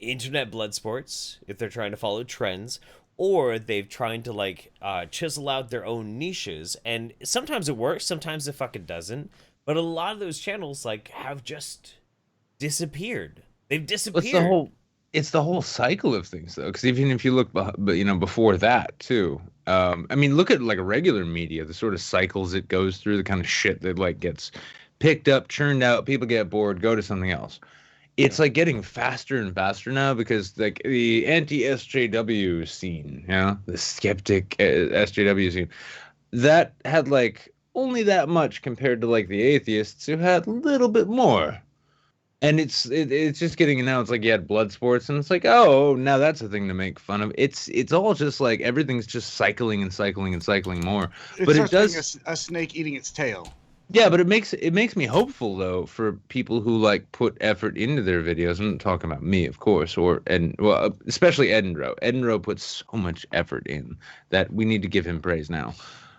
internet blood sports if they're trying to follow trends, or they've tried to like chisel out their own niches, and sometimes it works, sometimes it fucking doesn't. But a lot of those channels like have just disappeared. They've disappeared. It's the whole cycle of things, though, because even if you look, before that too. I mean, look at like regular media, the sort of cycles it goes through, the kind of shit that like gets picked up, churned out, people get bored, go to something else. It's like getting faster and faster now because like the anti-SJW scene, the skeptic SJW scene, that had like only that much compared to like the atheists who had a little bit more. And it's just getting now. It's like you had blood sports, and it's like, oh, now that's a thing to make fun of. It's all just like everything's just cycling and cycling and cycling more. But it does being a snake eating its tail. Yeah, but it makes me hopeful though for people who like put effort into their videos. I'm not talking about me, of course, especially Edinro. Edinro puts so much effort in that we need to give him praise now.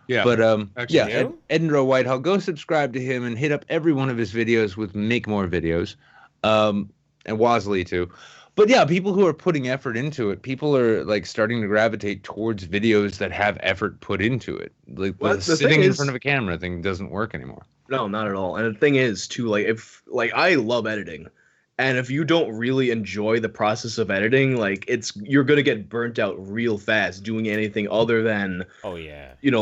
Yeah. But actually, Edinro Whitehall, go subscribe to him and hit up every one of his videos with make more videos. And Wasley too. But yeah, people who are putting effort into it, people are like starting to gravitate towards videos that have effort put into it. Like the sitting in front of a camera thing doesn't work anymore. No, not at all. And the thing is too, like if like I love editing, and if you don't really enjoy the process of editing, like you're gonna get burnt out real fast doing anything other than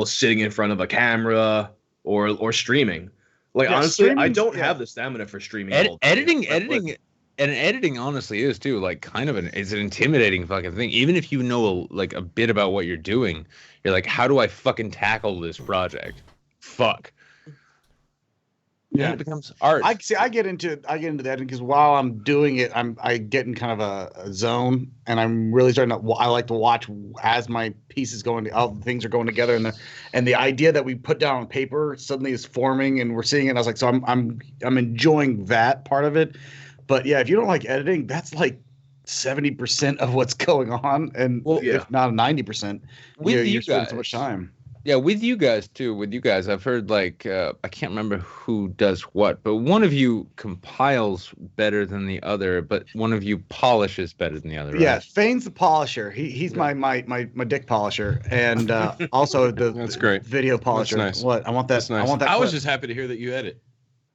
sitting in front of a camera or streaming. Like honestly, I don't have the stamina for streaming. Editing honestly is too like kind of it's an intimidating fucking thing. Even if you know like a bit about what you're doing, you're like, how do I fucking tackle this project? Fuck. Yeah, and it becomes art. I get into the editing because while I'm doing it, I get in kind of a zone, and I'm really starting to. I like to watch as my pieces going, all the things are going together, and the idea that we put down on paper suddenly is forming, and we're seeing it. And I was like, so I'm enjoying that part of it. But yeah, if you don't like editing, that's like 70% of what's going on, and if not 90%, you're spending so much time. Yeah, with you guys too. With you guys, I've heard like I can't remember who does what, but one of you compiles better than the other, but one of you polishes better than the other. Yeah, right? Fane's the polisher. He's my dick polisher, and also that's great video polisher. That's nice. What I want that. That's nice. I want that. I was clip. just happy to hear that you edit.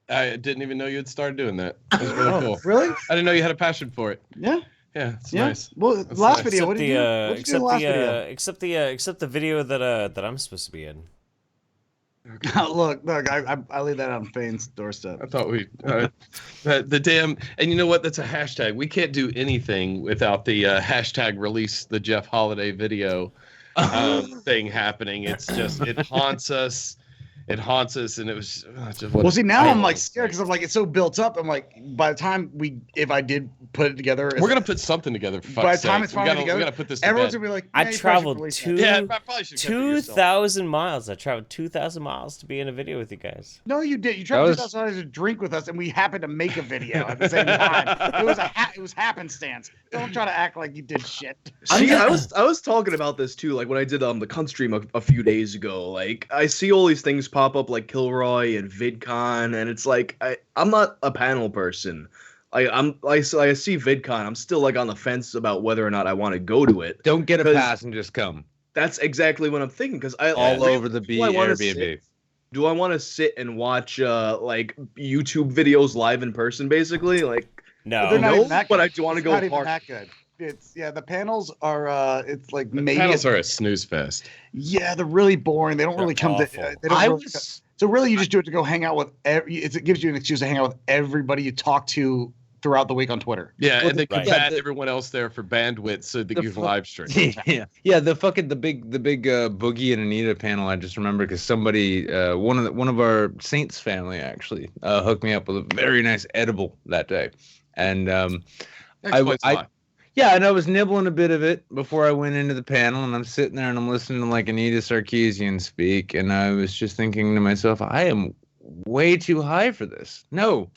I didn't even know you had started doing that. That was really cool. Really? I didn't know you had a passion for it. Yeah. Yeah, it's nice. Well, That's last nice. video. What did you do? What did you do in the last video? Except the video that I'm supposed to be in. Look, I leave that on Fane's doorstep. I thought the damn, and you know what? That's a hashtag. We can't do anything without the hashtag release the Jeff Holiday video thing happening. It's just, it haunts us. It haunts us, and it was just. Well, see, now I'm like scared because I'm like, it's so built up. I'm like, by the time if I did put it together, we're gonna put something together. For by the time it's finally together, we gotta put this. Everyone's gonna be like, I traveled 2,000 miles. I traveled 2,000 miles to be in a video with you guys. No, you did. You traveled 2,000 miles to drink with us, and we happened to make a video at the same time. It was happenstance. Don't try to act like you did shit. See, I was talking about this too. Like when I did the cunt stream a few days ago. Like I see all these things pop up like Kilroy and VidCon, and it's like I'm not a panel person. I see VidCon. I'm still like on the fence about whether or not I want to go to it. Don't get a pass and just come. That's exactly what I'm thinking because over the Airbnb. Do I want to sit and watch like YouTube videos live in person? Basically, like no, they're not even that good. But I do want to go. Not even that good. It's the panels are it's like maybe panels are a snooze fest. Yeah, they're really boring. They don't really come awful. to. They don't so really, you just do it to go hang out with. It gives you an excuse to hang out with everybody you talk to throughout the week on Twitter. Yeah, and they combat everyone else there for bandwidth so that you can live stream. Yeah. The big Boogie and Anita panel. I just remember because somebody one of our Saints family actually hooked me up with a very nice edible that day, and Yeah, and I was nibbling a bit of it before I went into the panel, and I'm sitting there and I'm listening to like Anita Sarkeesian speak, and I was just thinking to myself, I am way too high for this. No,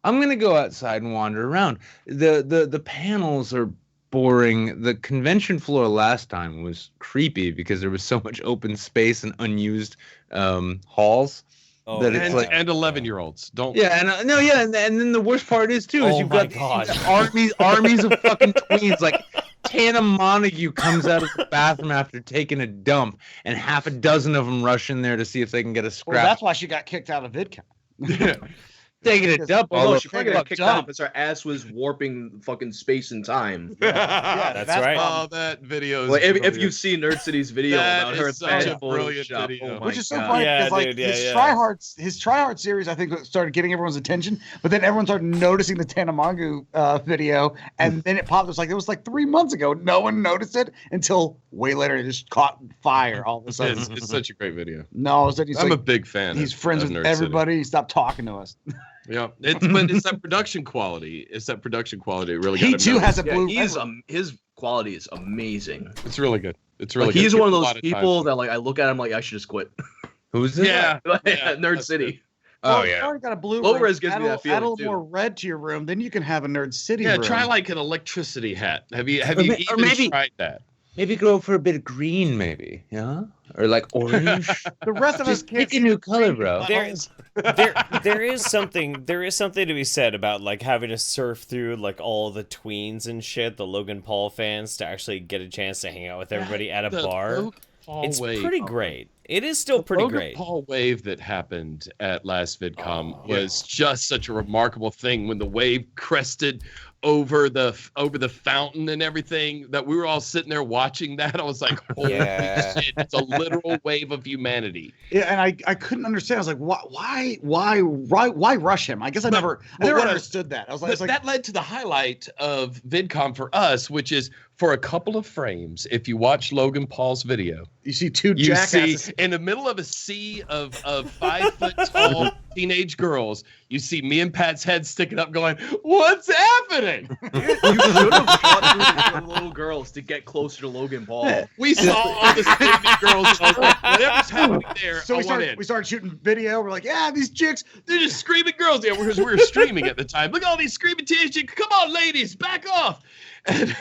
I'm gonna go outside and wander around. The panels are boring. The convention floor last time was creepy because there was so much open space and unused halls. Oh, That it's like, and 11-year-olds don't. yeah, and no, yeah, and then the worst part is too is Oh you've my got God. armies of fucking tweens. Like Tana Montague comes out of the bathroom after taking a dump, and half a dozen of them rush in there to see if they can get a Well, scrap. that's why she got kicked out of VidCon. Taking a dump. Well, no, all she over- probably got kicked out because her ass was warping fucking space and time. That's right. Oh, that video. Is Like, if brilliant. you've seen Nerd City's video That about her is such a bad brilliant Photoshop, video. oh my Which is so God. funny Yeah, because like dude, yeah, his yeah. tryhard series, I think started getting everyone's attention, but then everyone started noticing the Tanamangu video, and then it popped. It was like 3 months ago. No one noticed it until way later. It just caught fire all of a sudden. It's such a great video. No, he's I'm a like, big fan. he's of- friends of with Nerd City. everybody. He stopped talking to us. Yeah, but it's that production quality. It's that production quality. It really. He gotta too notice. has a Yeah, blue. his quality is amazing. It's really good. It's really. Like, good. he's Gives one of a those lot people time. that like I look at him like I should just quit. Who's this? Yeah. Nerd that's City. Oh If you yeah. already got a blue. Low room, res gives me that add feeling, a little too. more red to your room, then you can have a Nerd City. Yeah, room. try like an electricity hat. Have you Or even maybe- tried that? Maybe go for a bit of green, maybe. Yeah, or like orange. The rest of us Just can't pick a see new the color, green. bro. There is something to be said about like having to surf through like all the tweens and shit, the Logan Paul fans, to actually get a chance to hang out with everybody at a The bar. Logan Paul It's wave. pretty great. It is still pretty Logan great. Paul wave that happened at last VidCon was just such a remarkable thing when the wave crested over the fountain and everything, that we were all sitting there watching that. I was like, holy Yeah. shit, it's a literal wave of humanity. Yeah, and I couldn't understand. I was like, why rush him? I guess I never what I- understood that. I was like, But that led to the highlight of VidCon for us, which is for a couple of frames, if you watch Logan Paul's video, you see two you jackasses. see in the middle of a sea of 5 foot tall teenage girls, you see me and Pat's head sticking up going, what's happening? You should have fought through the little girls to get closer to Logan Paul. We saw all the screaming girls, and I was like, whatever's happening there, So I want in. we started shooting video. We're like, yeah, these chicks. They're just screaming girls. Yeah, we were streaming at the time. Look at all these screaming teenage chicks. Come on, ladies, back off. And,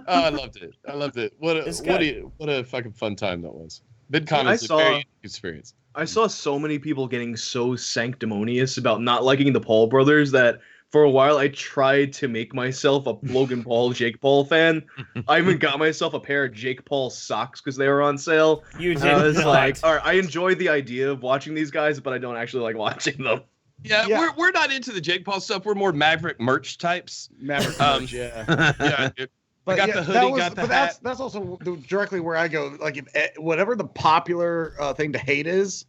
I loved it. I loved it. What a fucking fun time that was. VidCon is a very unique experience. I saw so many people getting so sanctimonious about not liking the Paul brothers that for a while I tried to make myself a Logan Paul, Jake Paul fan. I even got myself a pair of Jake Paul socks because they were on sale. You did I was not. like, all right, I enjoy the idea of watching these guys, but I don't actually like watching them. Yeah, we're not into the Jake Paul stuff. We're more Maverick merch types. Maverick, yeah. Yeah, dude. I got the hoodie, got the but hat. that's also directly where I go. Like, if whatever the popular thing to hate is,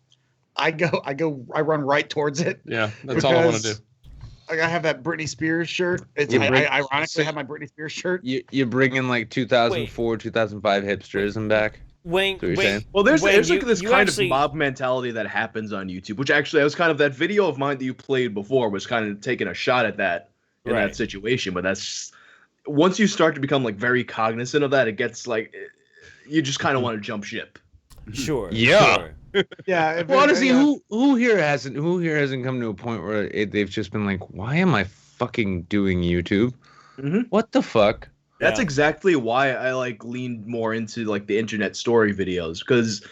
I run right towards it. Yeah, that's all I want to do. Like, I have that Britney Spears shirt. I ironically have my Britney Spears shirt. You bring in like 2004, 2005 hipsterism back. Wayne, That's what you're saying? Well, there's Wayne, like you- this you kind actually- of mob mentality that happens on YouTube, which actually I was kind of that video of mine that you played before was kind of taking a shot at that in Right. that situation. But that's once you start to become like very cognizant of that, it gets like you just kind of want to jump ship. Sure. Yeah. Sure. Yeah. Well, honestly, who here hasn't come to a point where they've just been like, why am I fucking doing YouTube? Mhm. What the fuck? That's Yeah. exactly why I like leaned more into like the internet story videos, because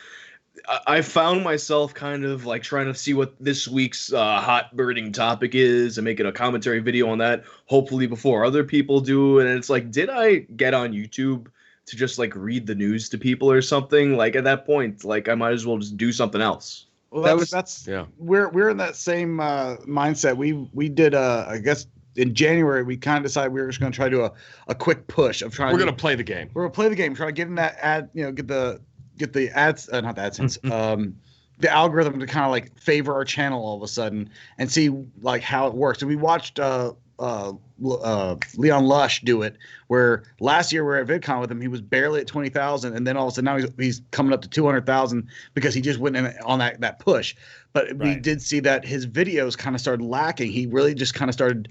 I found myself kind of like trying to see what this week's hot burning topic is and making a commentary video on that, hopefully before other people do. And it's like, did I get on YouTube to just like read the news to people or something? Like at that point, like I might as well just do something else. Well, That that's yeah. we're in that same mindset. We did I guess in January we kind of decided we were just going to try to do a quick push of trying. We're gonna play the game. We're gonna play the game, try to get in that ad, get the ads, not the AdSense, the algorithm to kind of like favor our channel all of a sudden and see like how it works. And we watched Leon Lush do it, where last year we were at VidCon with him. He was barely at 20,000, and then all of a sudden now he's coming up to 200,000 because he just went in on that push. But we Right. did see that his videos kind of started lacking. He really just kind of started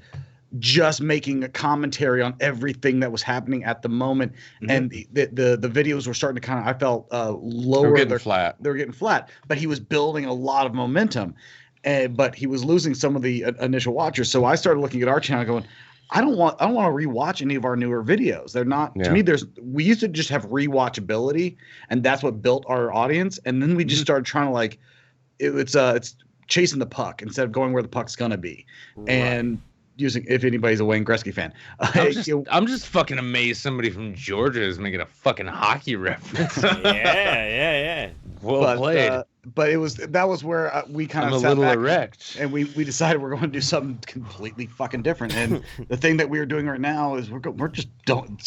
just making a commentary on everything that was happening at the moment, and the videos were starting to kind of, I felt, lower. They were getting flat. They were getting flat, but he was building a lot of momentum, but he was losing some of the initial watchers. So I started looking at our channel, going, I don't want to rewatch any of our newer videos. They're not to me. We used to just have rewatchability, and that's what built our audience. And then we just started trying to like, it's chasing the puck instead of going where the puck's gonna be, and using, if anybody's a Wayne Gretzky fan. I'm just fucking amazed somebody from Georgia is making a fucking hockey reference. yeah. Well played. But that was where we kind of a sat little back erect, and we decided we're going to do something completely fucking different. And the thing that we are doing right now is we're just doing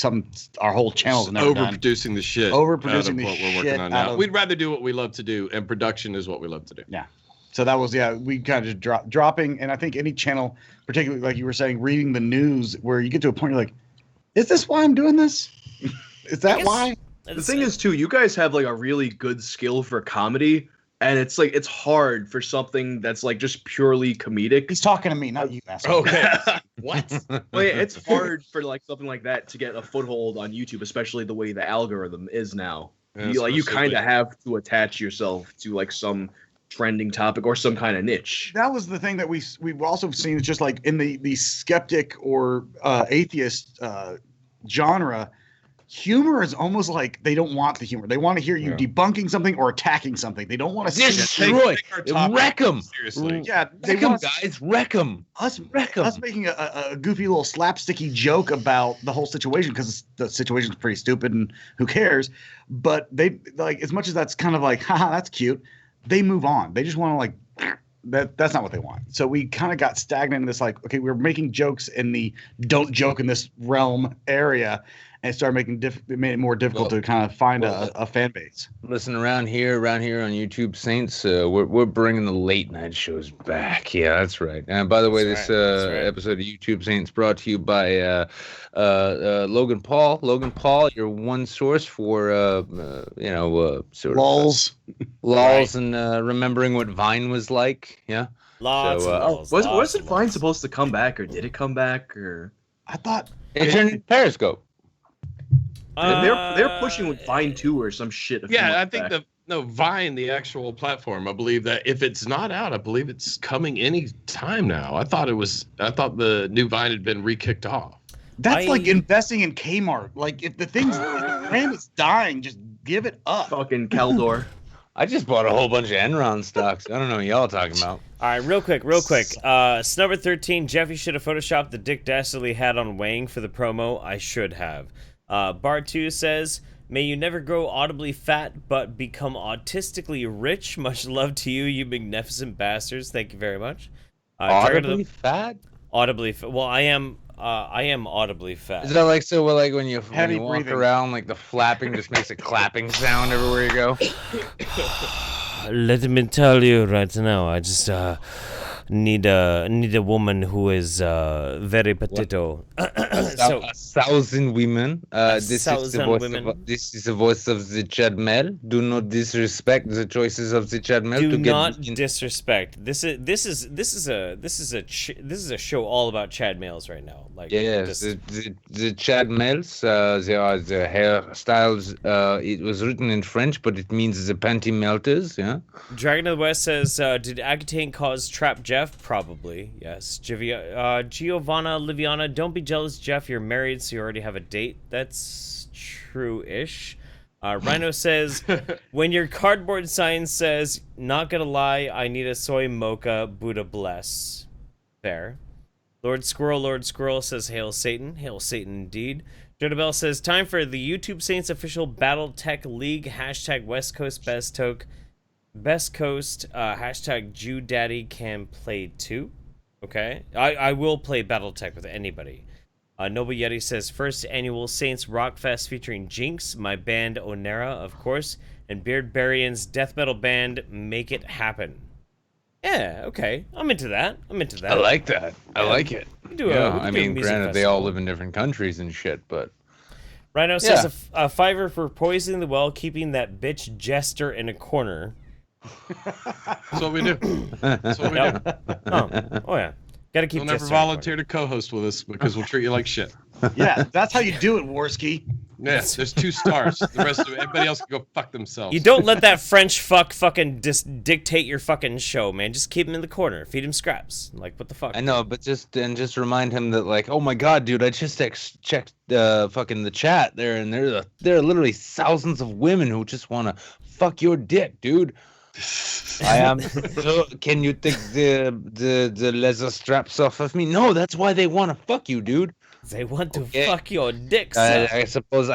our whole channel's never done. Overproducing the shit. Overproducing the what we're shit working on now. out We'd rather do what we love to do, and production is what we love to do. Yeah. So that was, we kind of just dropping. And I think any channel, particularly like you were saying, reading the news, where you get to a point, you're like, is this why I'm doing this? Is that why? The thing is, too, you guys have like a really good skill for comedy. And it's like, it's hard for something that's like just purely comedic. He's talking to me, not you, asshole. Okay. What? Well, yeah, it's hard for like something like that to get a foothold on YouTube, especially the way the algorithm is now. Yeah, you kind of have to attach yourself to like some trending topic or some kind of niche. That was the thing that we've also seen, is just like in the skeptic or atheist genre. Humor is almost like they don't want the humor. They want to hear you debunking something or attacking something. They don't want to destroy, wreck them. Seriously. Yeah, Wreck them, guys. Wreck them. Us making a goofy little slapsticky joke about the whole situation, because the situation's pretty stupid and who cares. But they, like, as much as that's kind of like, haha, that's cute, they move on. They just want to like, that's not what they want. So we kind of got stagnant in this, like, okay, we're making jokes in the don't joke in this realm area, and it started it made it more difficult to kind of find a fan base. Listen, around here on YouTube, Saints, we're bringing the late night shows back. Yeah, that's right. And by the way, this episode of YouTube Saints brought to you by Logan Paul. Logan Paul, your one source for sort lols, right. And remembering what Vine was like. Yeah. Wasn't Vine supposed to come back, or did it come back, or I thought it turned into Periscope. They're pushing with Vine 2 or some shit. I think Vine, the actual platform, I believe that if it's not out, I believe it's coming any time now. I thought the new Vine had been re-kicked off. That's like investing in Kmart. Like, if the brand is dying, just give it up. Fucking Caldor. I just bought a whole bunch of Enron stocks. I don't know what y'all are talking about. All right, real quick. Snubber 13, Jeffy should have photoshopped the Dick Dastardly hat on Whang for the promo. I should have. Bar 2 says, may you never grow audibly fat, but become autistically rich. Much love to you, you magnificent bastards. Thank you very much. Audibly fat? Audibly fat. Well, I am audibly fat. Is that like, so like when you walk around, like the flapping just makes a clapping sound everywhere you go? Let me tell you right now, I just need a woman who is very petito. A thousand women. This is the voice of the Chad Mel. Do not disrespect the choices of the Chad Mel. Do not disrespect. This is a show all about Chad males right now. Like, yes, the Chad Mels. There are the hairstyles. It was written in French, but it means the panty melters. Yeah. Dragon of the West says, did Accutane cause Trap Jeff? Probably, yes. Giovanna Liviana, don't be jealous, Jeff. You're married, so you already have a date. That's true-ish. Rhino says, when your cardboard sign says, not gonna lie, I need a soy mocha, Buddha bless. Fair. Lord Squirrel says, hail Satan. Hail Satan indeed. Jodabel says, time for the YouTube Saints official Battle Tech League, hashtag West Coast Best Coast, hashtag Jew Daddy can play too. Okay. I will play Battletech with anybody. Noble Yeti says, first annual Saints Rock Fest featuring Jynx, my band Onera, of course, and Beardbarian's death metal band Make It Happen. Yeah, okay. I'm into that. I like that. I like it. Granted, they all live in different countries and shit, but... Rhino says, a $5 for poisoning the well, keeping that bitch Jester in a corner. That's what we do. That's what we do. Oh yeah. Gotta keep. You'll never volunteer to co-host with us because we'll treat you like shit. Yeah, that's how you do it, Worski. Yeah, there's 2 stars. The rest of everybody else can go fuck themselves. You don't let that French fuck fucking dictate your fucking show, man. Just keep him in the corner. Feed him scraps. Like, what the fuck? I know, but just remind him that, like, oh my god, dude, I just checked fucking the chat there, and there are literally thousands of women who just want to fuck your dick, dude. I am. Can you take the leather straps off of me? No, that's why they want to fuck you, dude. They want to fuck your dick, son. I suppose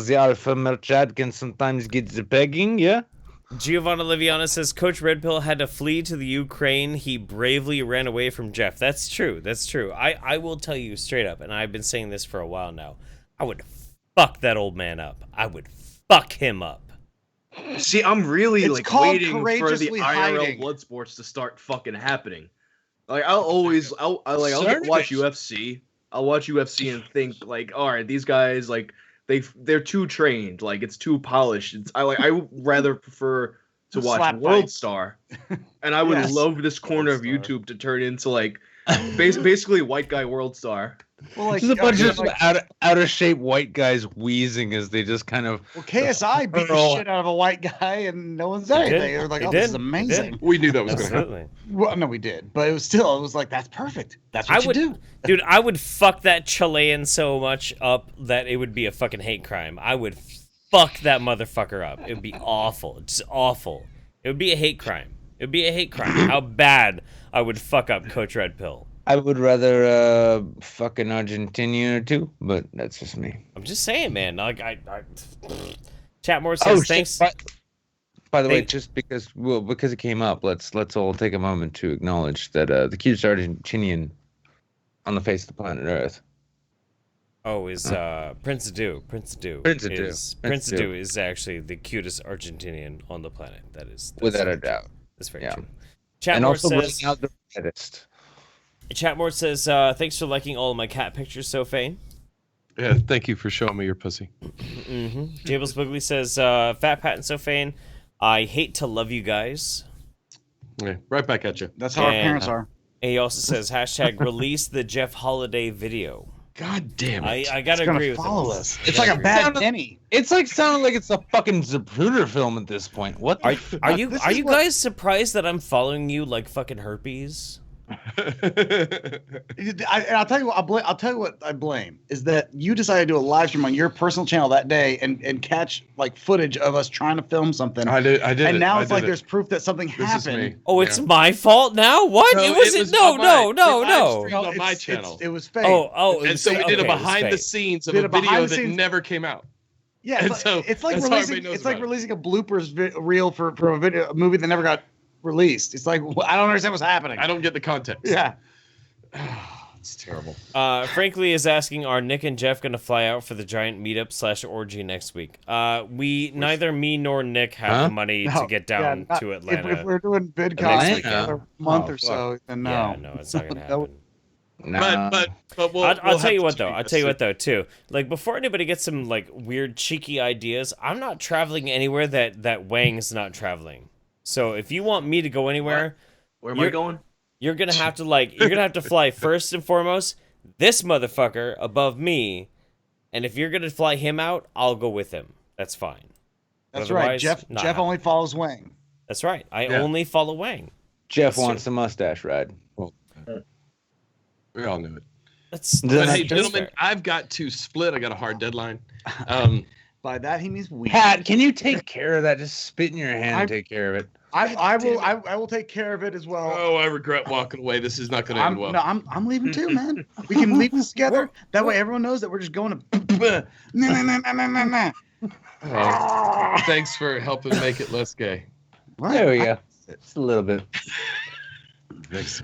the alpha male chat can sometimes get the pegging, yeah. Giovanna Liviana says Coach Red Pill had to flee to the Ukraine. He bravely ran away from Jeff. That's true. That's true. I will tell you straight up, and I've been saying this for a while now. I would fuck that old man up. I would fuck him up. See, I'm really It's like called waiting for the courageously IRL hiding. blood sports to start fucking happening. Like I'll watch UFC. I'll watch UFC and think like, all right, these guys like they're too trained. Like it's too polished. I would rather prefer to watch Slap World fights. Star, and I would Yes. love this corner of YouTube to turn into like basically white guy World Star. Well, like, There's a bunch of like, out of shape white guys wheezing as they just kind of. well, KSI beat the shit out of a white guy, and no one said He did. anything. They were like, He "Oh, this did. is He amazing." did. We knew that was going to happen. Absolutely. Well, no, we did, but it was like, "That's perfect. That's what I you would, do." dude. I would fuck that Chilean so much up that it would be a fucking hate crime. I would fuck that motherfucker up. It would be awful. Just awful. It would be a hate crime. It would be a hate crime. How bad I would fuck up Coach Red Pill. I would rather fuck an Argentinian or two, but that's just me. I'm just saying, man. Like Chatmore says thanks. By the way, Thank- just because it came up, let's all take a moment to acknowledge that the cutest Argentinian on the face of the planet Earth. Oh, is Prince Adu. Prince Adu. Prince Adu. Prince Adu is actually the cutest Argentinian on the planet. That's Without a very true. doubt. That's very Yeah. true. And Chatmore also says. bring out the reddest. Chatmore says, thanks for liking all of my cat pictures, Sophane. Yeah, thank you for showing me your pussy. Mm-hmm. Jables Boogly says, Fat Pat and Sophane, I hate to love you guys. Yeah, right back at you. That's how our And- parents are. And he also says, hashtag release the Jeff Holiday video. God damn it. I gotta It's gonna agree with follow him. us. I It's gotta like a agree. bad Sounded- penny. It's like sounding like it's a fucking Zapruder film at this point. What? Are you This are is you what- guys surprised that I'm following you like fucking herpes? I'll tell you what. I'll tell you what I blame is that you decided to do a live stream on your personal channel that day and catch like footage of us trying to film something. I did. and now I it's did like it. there's proof that something This is happened. me. Oh, it's Yeah. my fault now? What? No, it wasn't. it was No, not no, mine. no, The live no. stream on my channel. It was fake. Oh, And so we did a okay, it was behind the fake. scenes of Did a a behind video the that scenes- never came out. Yeah, And it's so like, it's like that's how everybody releasing. knows It's like about it. releasing a bloopers reel for a movie that never got released. It's like I don't understand what's happening. I don't get the context. Yeah. It's terrible. Frankly is asking, are Nick and Jeff gonna fly out for the giant meetup / orgy next week? Neither me nor Nick have the money to get down not- to Atlanta. If we're doing VidCon next in another month Oh, or so, then no. Yeah, no, it's not gonna happen. Nah. But we'll. I'll we'll tell you have what to though. tweet I'll this tell you what thing. though too. Like before anybody gets some like weird cheeky ideas, I'm not traveling anywhere that Whang's not traveling. So if you want me to go anywhere, Where am I going? you're gonna have to fly first and foremost this motherfucker above me, and if you're gonna fly him out, I'll go with him. That's fine. That's right. Otherwise, Jeff not Jeff happening. only follows Wang. That's right. I Yeah. only follow Whang. Jeff That's wants a mustache ride. We all knew it. That's Then But that's hey, fair. gentlemen, I've got to split. I got a hard deadline. By that he means we. Pat, can you take care of that? Just spit in your hand I- and take care of it. I will take care of it as well. Oh, I regret walking away. This is not going to end well. I'm leaving too, man. We can leave this together. That way everyone knows that we're just going to nah. Oh, thanks for helping make it less gay. There we go. Just a little bit.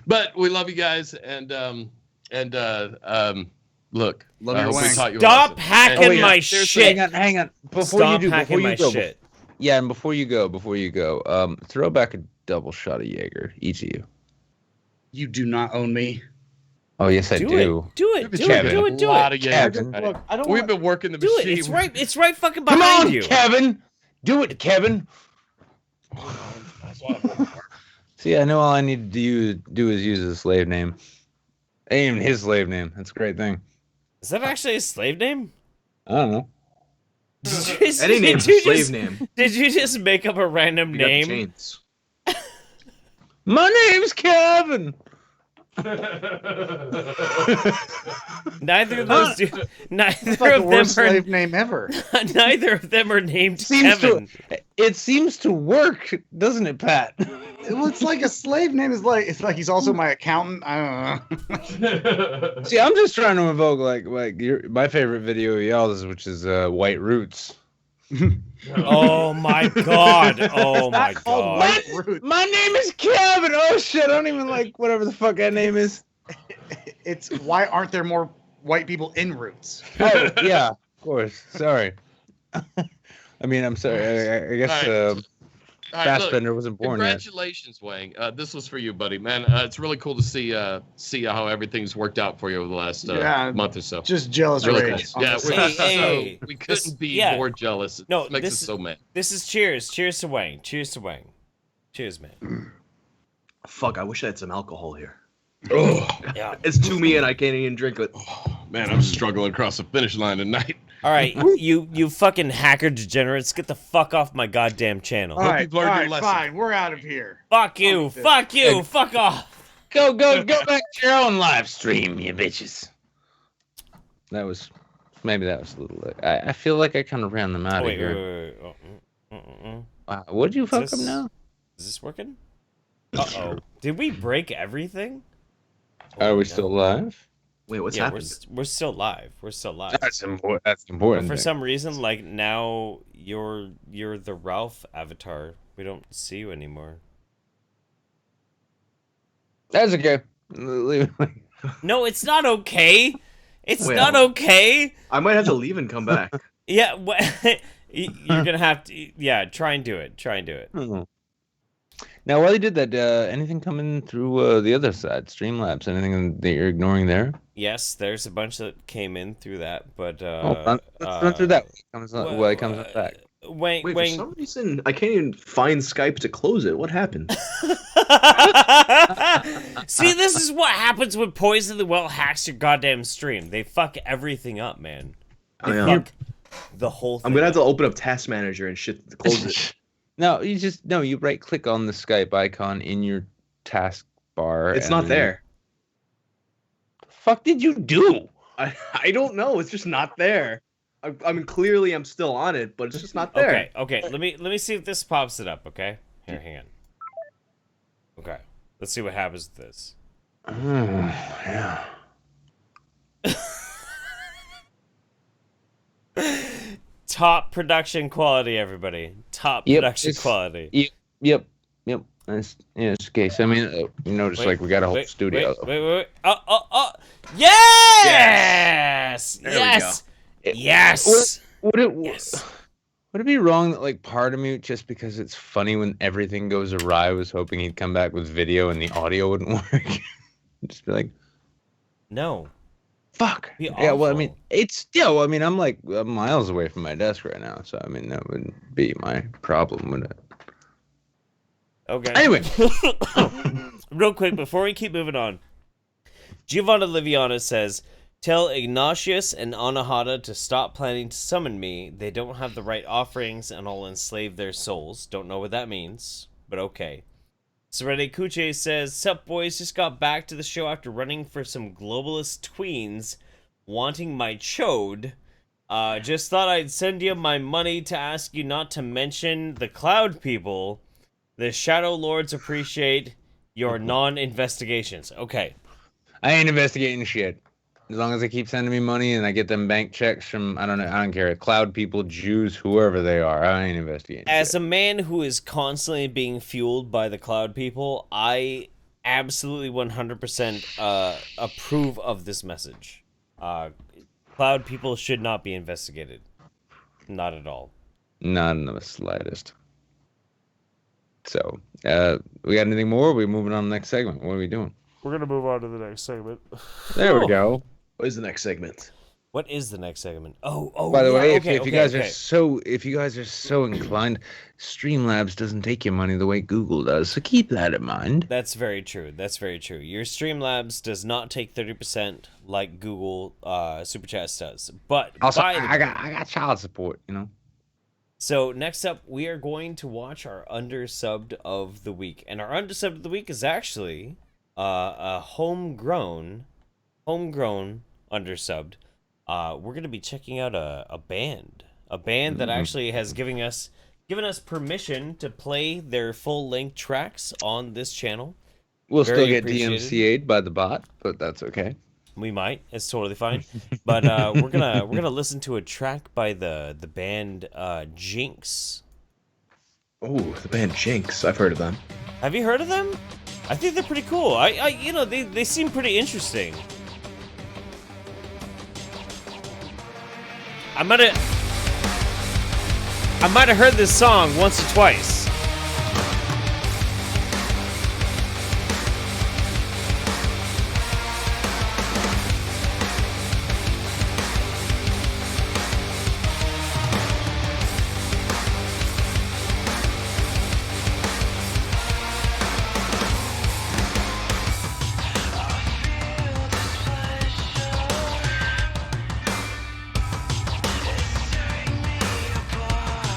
But we love you guys, and look, Love I your hope we wang. taught you a Stop lesson. hacking And- my seriously, shit. Hang on. Before Stop you do, hacking before my you go, shit. yeah, and before you go, throw back a double shot of Jaeger, each of you. You do not own me. Oh yes, I Do do. it. Do it. Do Kevin. it. Do it. a Do lot it. of Jaeger. Kevin. Look, I don't We've want, been working the Do machine. it. It's right. It's right fucking Come behind on, you. Kevin. Do it, Kevin. See, I know all I need to do is use a slave name. Ain't even his slave name. That's a great thing. Is that actually a slave name? I don't know. Any name's a slave name. Did you just make up a random You got the name? chains. My name's Kevin. Neither of those do. Neither It's like of the them worst are. slave name ever. Neither of them are named Seems Kevin. it seems to work, doesn't it, Pat? Well, it's like a slave name is like it's like he's also my accountant. I don't know. See, I'm just trying to invoke like my favorite video of y'all's, which is White Roots. Oh my god! Oh my Called god! White Roots. My name is Kevin. Oh shit! I don't even like whatever the fuck that name is. It's why aren't there more white people in Roots? Oh yeah, of course. Sorry. I mean, I'm sorry. I guess All right, look, Fassbender wasn't born yet. Congratulations, Whang. This was for you, buddy. Man, it's really cool to see how everything's worked out for you over the last month or so. Just jealous Really rage. cool. Yeah, Hey, we couldn't be yeah. more jealous. It No, makes us so mad. This is cheers. Cheers to Whang. Cheers to Whang. Cheers, man. Fuck, I wish I had some alcohol here. Oh, Yeah. It's to me and I can't even drink it. man, I'm struggling across the finish line tonight. All right, you fucking hacker degenerates, get the fuck off my goddamn channel. All right, you've learned your lesson. fine. We're out of here. Fuck you. Fuck you. Fuck off. Go back to your own live stream, you bitches. That was a little. I feel like I kind of ran them out of Wait. here. Oh, What'd you fuck Is them this- now? Is this working? Uh-oh. Did we break everything? Are we no. still live? Wait, what's Yeah, happened? we're still live. We're still live. That's important. That's But important. for thing. some reason, like now you're the Ralph avatar. We don't see you anymore. That's okay. Leave it. No, it's not okay. It's Wait, not okay. I might have to leave and come back. Yeah, you're gonna have to. Yeah, try and do it. Try and do it. Oh. Now, while you did that, anything coming through the other side, Streamlabs? Anything that you're ignoring there? Yes, there's a bunch that came in through that, but Let's run through that. While it comes back. Wait, Wait, for some reason, I can't even find Skype to close it. What happened? See, this is what happens when Poison the Well hacks your goddamn stream. They fuck everything up, man. I They know. fuck the whole thing. I'm gonna have to open up Task Manager and shit to close it. No, you right click on the Skype icon in your taskbar. It's and not then- there. The fuck did you do? I don't know. It's just not there. I mean, clearly I'm still on it, but it's just not there. Okay. Let me see if this pops it up. Okay, here, hang on. Okay, let's see what happens with this. Yeah. Top production quality, everybody. Top production quality. Yep. That's it's the case. I mean, you notice Wait, like we got a whole wait, studio. Wait. Oh. Yes! There we Yes! Would it Yes. would it be wrong that like part of me, just because it's funny when everything goes awry, was hoping he'd come back with video and the audio wouldn't work? Just be like, No. fuck. Be Yeah, well, I awful. mean, it's still. I mean, I'm like miles away from my desk right now, so I mean, that wouldn't be my problem, would it? Okay. Anyway. Real quick, before we keep moving on, Giovanna Liviana says, "Tell Ignatius and Anahata to stop planning to summon me. They don't have the right offerings, and I'll enslave their souls." Don't know what that means, but okay. Serene Kuche says, "Sup boys, just got back to the show after running for some globalist tweens wanting my chode. Just thought I'd send you my money to ask you not to mention the cloud people. The Shadow Lords appreciate your non-investigations." Okay. I ain't investigating shit. As long as they keep sending me money and I get them bank checks from, I don't care, cloud people, Jews, whoever they are, I ain't investigating As shit. a man who is constantly being fueled by the cloud people, I absolutely 100% approve of this message. Cloud people should not be investigated. Not at all. Not in the slightest. So, we got anything more? Or are we moving on to the next segment? What are we doing? We're going to move on to the next segment. There we go. What is the next segment? What is the next segment? Oh. By the yeah, way, okay, if you guys okay. are so inclined, Streamlabs doesn't take your money the way Google does, so keep that in mind. That's very true. That's very true. Your Streamlabs does not take 30% like Google SuperChat does. But Also, by the I got child support, you know. So next up, we are going to watch our Undersubbed of the week, and our Undersubbed of the week is actually a homegrown Undersubbed. We're gonna be checking out a band that actually has given us permission to play their full-length tracks on this channel. We'll Very still get appreciated. DMCA'd by the bot, but that's okay. We might. It's totally fine. But we're gonna listen to a track by the band Jynx. Oh, the band Jynx. I've heard of them. Have you heard of them? I think they're pretty cool. They seem pretty interesting. I might have heard this song once or twice.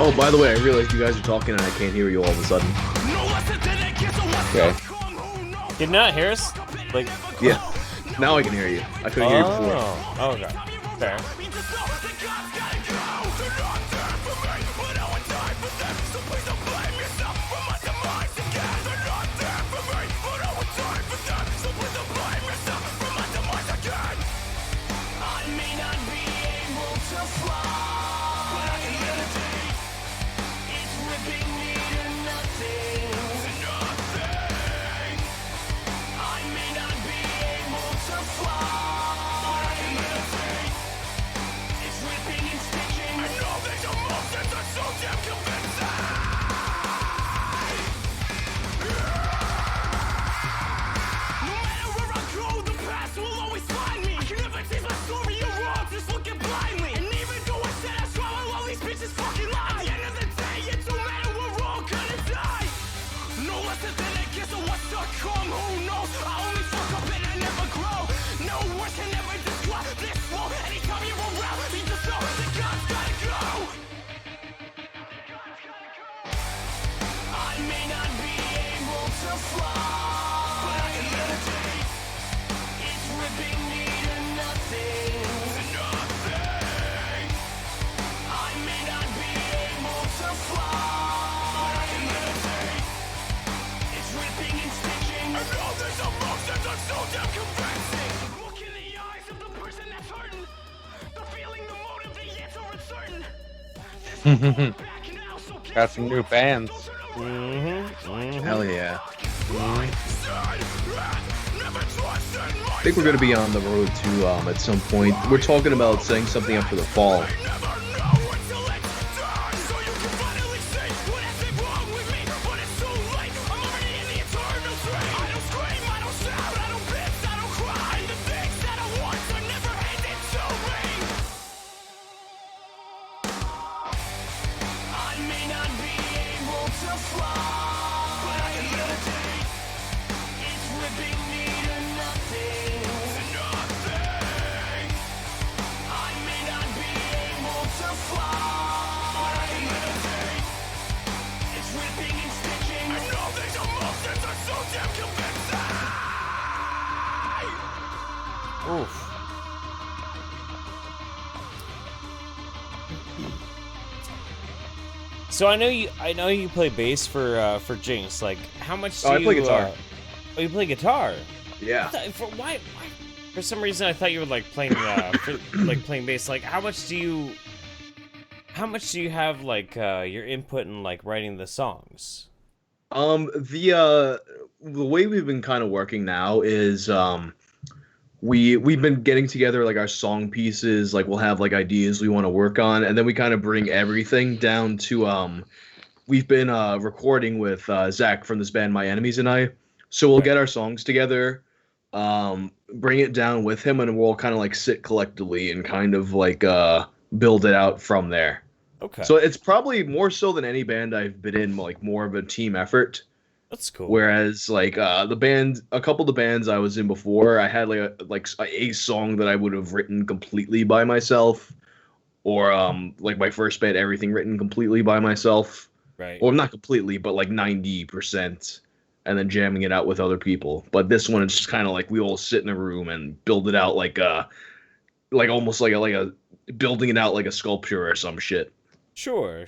Oh, by the way, I realized you guys are talking and I can't hear you all of a sudden. Okay. Did you not hear us? Like, Yeah. Now I can hear you. I couldn't hear you before. oh, okay, fair. Got some new bands. Hell yeah. I think we're going to be on the road too at some point. We're talking about setting something up for the fall. Oof. So I know you play bass for Jynx. Like, how much do I you play guitar. Oh, you play guitar? Yeah. Why? For some reason, I thought you were like playing playing bass. Like, how much do you have like your input in like writing the songs? The way we've been kind of working now is we've been getting together like our song pieces, like we'll have like ideas we want to work on, and then we kind of bring everything down to we've been recording with Zach from this band My Enemies and I. So we'll get our songs together, bring it down with him, and we'll kind of like sit collectively and kind of like build it out from there. Okay. So it's probably more so than any band I've been in, like more of a team effort. That's cool. Whereas like a couple of the bands I was in before, I had a song that I would have written completely by myself, or like my first band, everything written completely by myself. Right. Or not completely, but like 90%, and then jamming it out with other people. But this one is just kind of like we all sit in a room and build it out like almost like a building it out like a sculpture or some shit. Sure.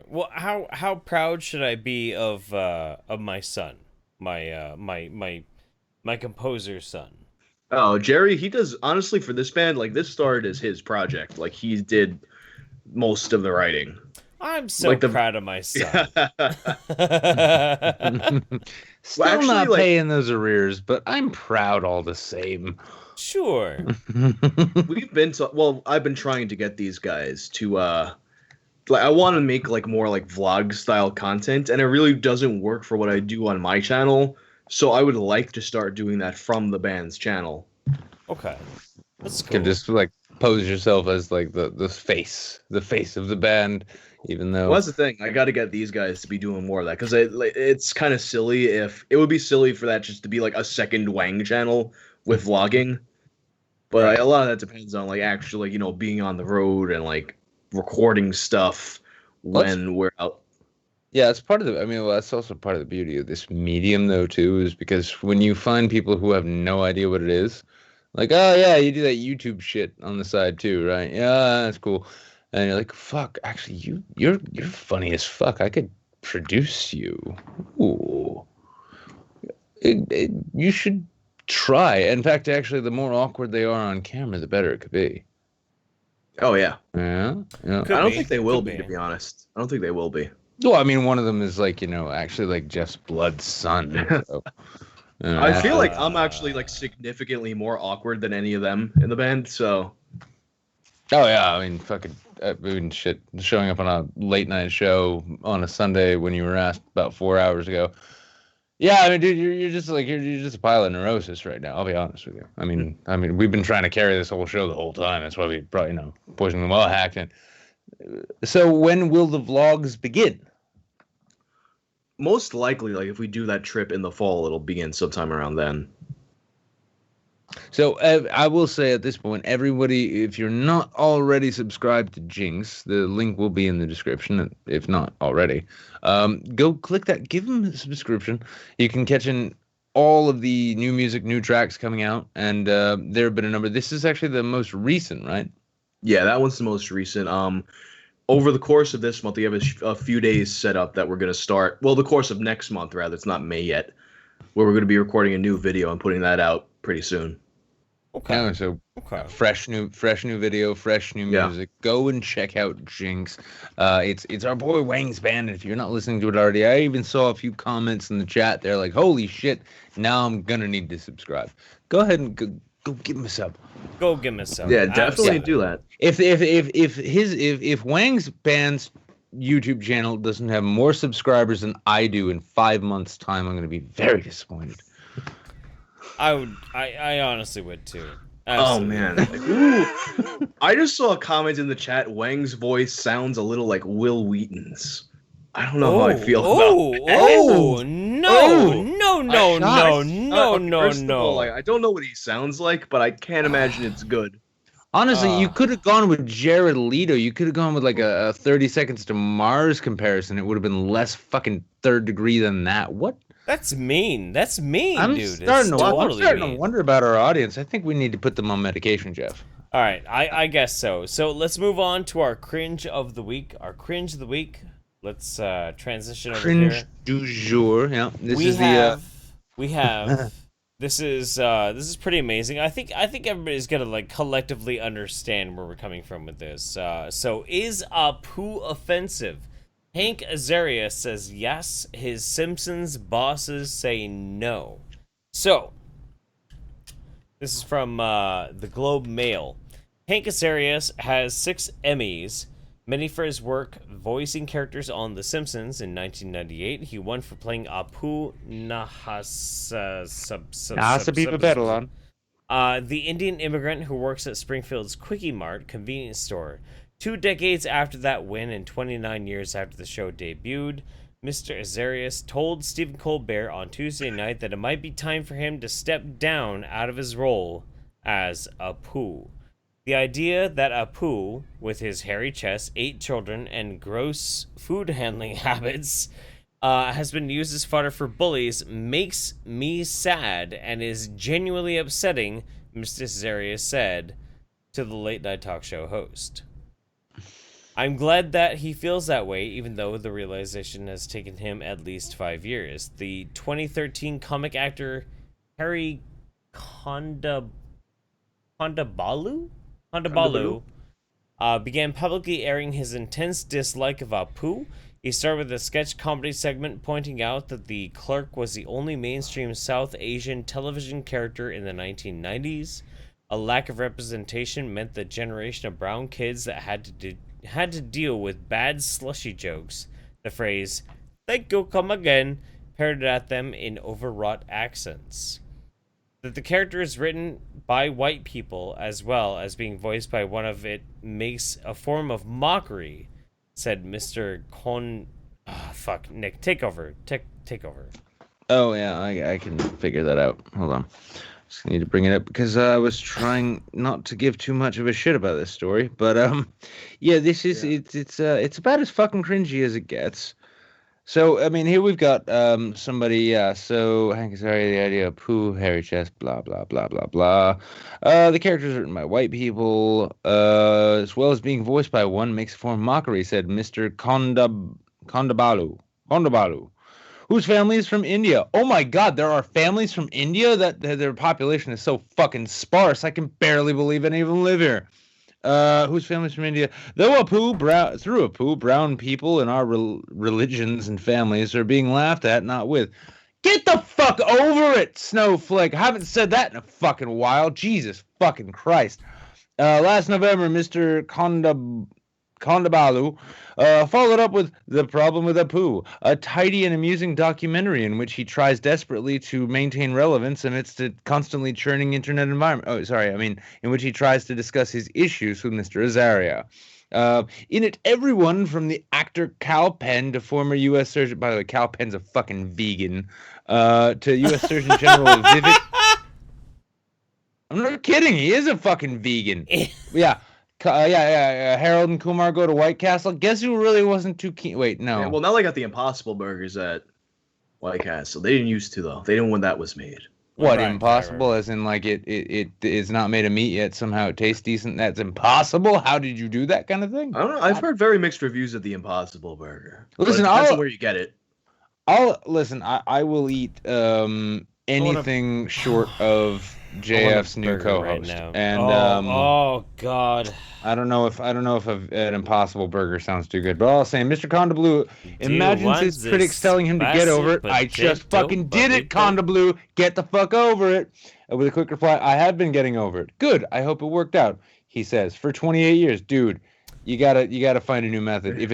Well, how proud should I be of my son, my composer's son? Oh, Jerry, he does, honestly, for this band, like this started as his project. Like he did most of the writing. I'm so proud of my son. Still actually, not like- paying those arrears, but I'm proud all the same. Sure. I've been trying to get these guys to like I want to make like more like vlog style content, and it really doesn't work for what I do on my channel. So I would like to start doing that from the band's channel. Okay. That's You cool. can just like pose yourself as like the face of the band, even though Well, that's the thing. I got to get these guys to be doing more of that, because it's kind of silly if it would be silly for that just to be like a second Whang channel with vlogging. But a lot of that depends on like actually being on the road and like recording stuff when we're out. Yeah, it's part of the. I mean, well, that's also part of the beauty of this medium, though, too, is because when you find people who have no idea what it is, like, oh yeah, you do that YouTube shit on the side too, right? Yeah, that's cool. And you're like, fuck, actually, you're funny as fuck. I could produce you. Ooh, you should try. In fact, actually, the more awkward they are on camera, the better it could be. Oh yeah. Yeah. I don't think they will be, to be honest. I don't think they will be. Well, I mean, one of them is like, actually like Jeff's blood son. So, I feel like I'm actually like significantly more awkward than any of them in the band. So. Oh yeah, I mean, fucking, shit. Showing up on a late night show on a Sunday when you were asked about 4 hours ago. Yeah, I mean, dude, you're just a pile of neurosis right now. I'll be honest with you. I mean, we've been trying to carry this whole show the whole time. That's why we brought, Poison the Well hacked in. So when will the vlogs begin? Most likely, like if we do that trip in the fall, it'll begin sometime around then. So I will say at this point, everybody, if you're not already subscribed to Jynx, the link will be in the description, if not already. Go click that, give them a subscription. You can catch in all of the new music, new tracks coming out, and there have been a number. This is actually the most recent, right? Yeah, that one's the most recent. Over the course of this month, we have a few days set up that we're going to start. Well, the course of next month, rather. It's not May yet. Where we're going to be recording a new video and putting that out pretty soon. Okay. Yeah, so fresh new video, fresh new music. Go and check out Jynx. It's our boy Whang's band. And if you're not listening to it already, I even saw a few comments in the chat. They're like, "Holy shit! Now I'm gonna need to subscribe." Go ahead and go give him a sub. Go give him a sub. Yeah, definitely do that. If Whang's band's YouTube channel doesn't have more subscribers than I do in 5 months' time, I'm going to be very disappointed. I honestly would too. Absolutely. Oh man. Ooh. I just saw a comment in the chat. Whang's voice sounds a little like Will Wheaton's. I don't know how I feel about that. No. Like, I don't know what he sounds like, but I can't imagine it's good. Honestly, you could have gone with Jared Leto. You could have gone with like a 30 Seconds to Mars comparison. It would have been less fucking third degree than that. What? That's mean. That's mean, I'm dude. starting to wonder about our audience. I think we need to put them on medication, Jeff. All right, I guess so. So let's move on to our cringe of the week. Our cringe of the week. Let's transition over Cringe here. du jour. Yeah, we have. This is pretty amazing. I think everybody's gonna like collectively understand where we're coming from with this. So is a poo offensive? Hank Azaria says yes. His Simpsons bosses say no. So this is from the Globe Mail. Hank Azaria has 6 Emmys, Many for his work voicing characters on The Simpsons. In 1998, he won for playing Apu the Indian immigrant who works at Springfield's Quickie Mart convenience store. 2 decades after that win and 29 years after the show debuted, Mr. Azarias told Stephen Colbert on Tuesday night that it might be time for him to step down out of his role as Apu. The idea that Apu, with his hairy chest, 8 children, and gross food handling habits, has been used as fodder for bullies makes me sad and is genuinely upsetting, Mr. Azarias said to the late night talk show host. I'm glad that he feels that way, even though the realization has taken him at least 5 years. The 2013 comic actor Harry Kondabalu began publicly airing his intense dislike of Apu. He started with a sketch comedy segment pointing out that the clerk was the only mainstream South Asian television character in the 1990s. A lack of representation meant the generation of brown kids that had to deal with bad slushy jokes. The phrase, "Thank you, come again," parroted at them in overwrought accents. That the character is written by white people as well as being voiced by one of it makes a form of mockery, said Mr. Nick, take over. Take over. Oh, yeah, I can figure that out. Hold on. Just need to bring it up because I was trying not to give too much of a shit about this story. But, yeah, this is, it's about as fucking cringy as it gets. So, I mean, here we've got somebody, so Hank is already the idea of poo, hairy chest, blah, blah, blah, blah, blah. The characters written by white people, as well as being voiced by one, makes a form of mockery, said Mr. Kondabalu, whose family is from India. Oh my god, there are families from India? That their population is so fucking sparse, I can barely believe any of them live here. Whose family's from India. Through Apu, brown people in our religions and families are being laughed at, not with. Get the fuck over it, snowflake. I haven't said that in a fucking while. Jesus fucking Christ. Last November, Mr. Kondabalu followed up with The Problem with Apu, a tidy and amusing documentary in which he tries desperately to maintain relevance amidst a constantly churning internet environment. In which he tries to discuss his issues with Mr. Azaria. In it, everyone from the actor Kal Penn to former U.S. Surgeon... By the way, Kal Penn's a fucking vegan. To U.S. Surgeon General Vivek... I'm not kidding, he is a fucking vegan. Yeah. Harold and Kumar go to White Castle. Guess who really wasn't too keen? Wait, no. Yeah, well, now they got the Impossible Burgers at White Castle. They didn't used to, though. They didn't when that was made. What, right, impossible? Right. As in, like, it is not made of meat yet, somehow it tastes decent? That's impossible? How did you do that kind of thing? I don't know. I've heard very mixed reviews of the Impossible Burger. Listen, it depends on where you get it. I will eat anything short of JF's new co-host, right and oh god, I don't know if an Impossible Burger sounds too good, but I'll say Mr. Condablu imagines his critics telling him to get over it. I just fucking did it, Condablu. Get the fuck over it. With a quick reply, I have been getting over it. Good. I hope it worked out. He says, for 28 years, dude. You gotta find a new method. If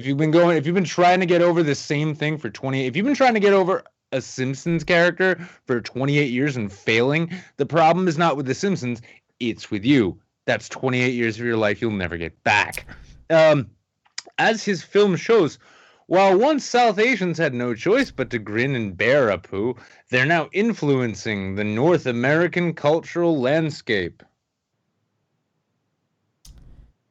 you've been trying to get over the same thing for 20, if you've been trying to get over a Simpsons character for 28 years and failing, the problem is not with the Simpsons, it's with you. That's 28 years of your life you'll never get back. As his film shows, while once South Asians had no choice but to grin and bear Apu, they're now influencing the North American cultural landscape.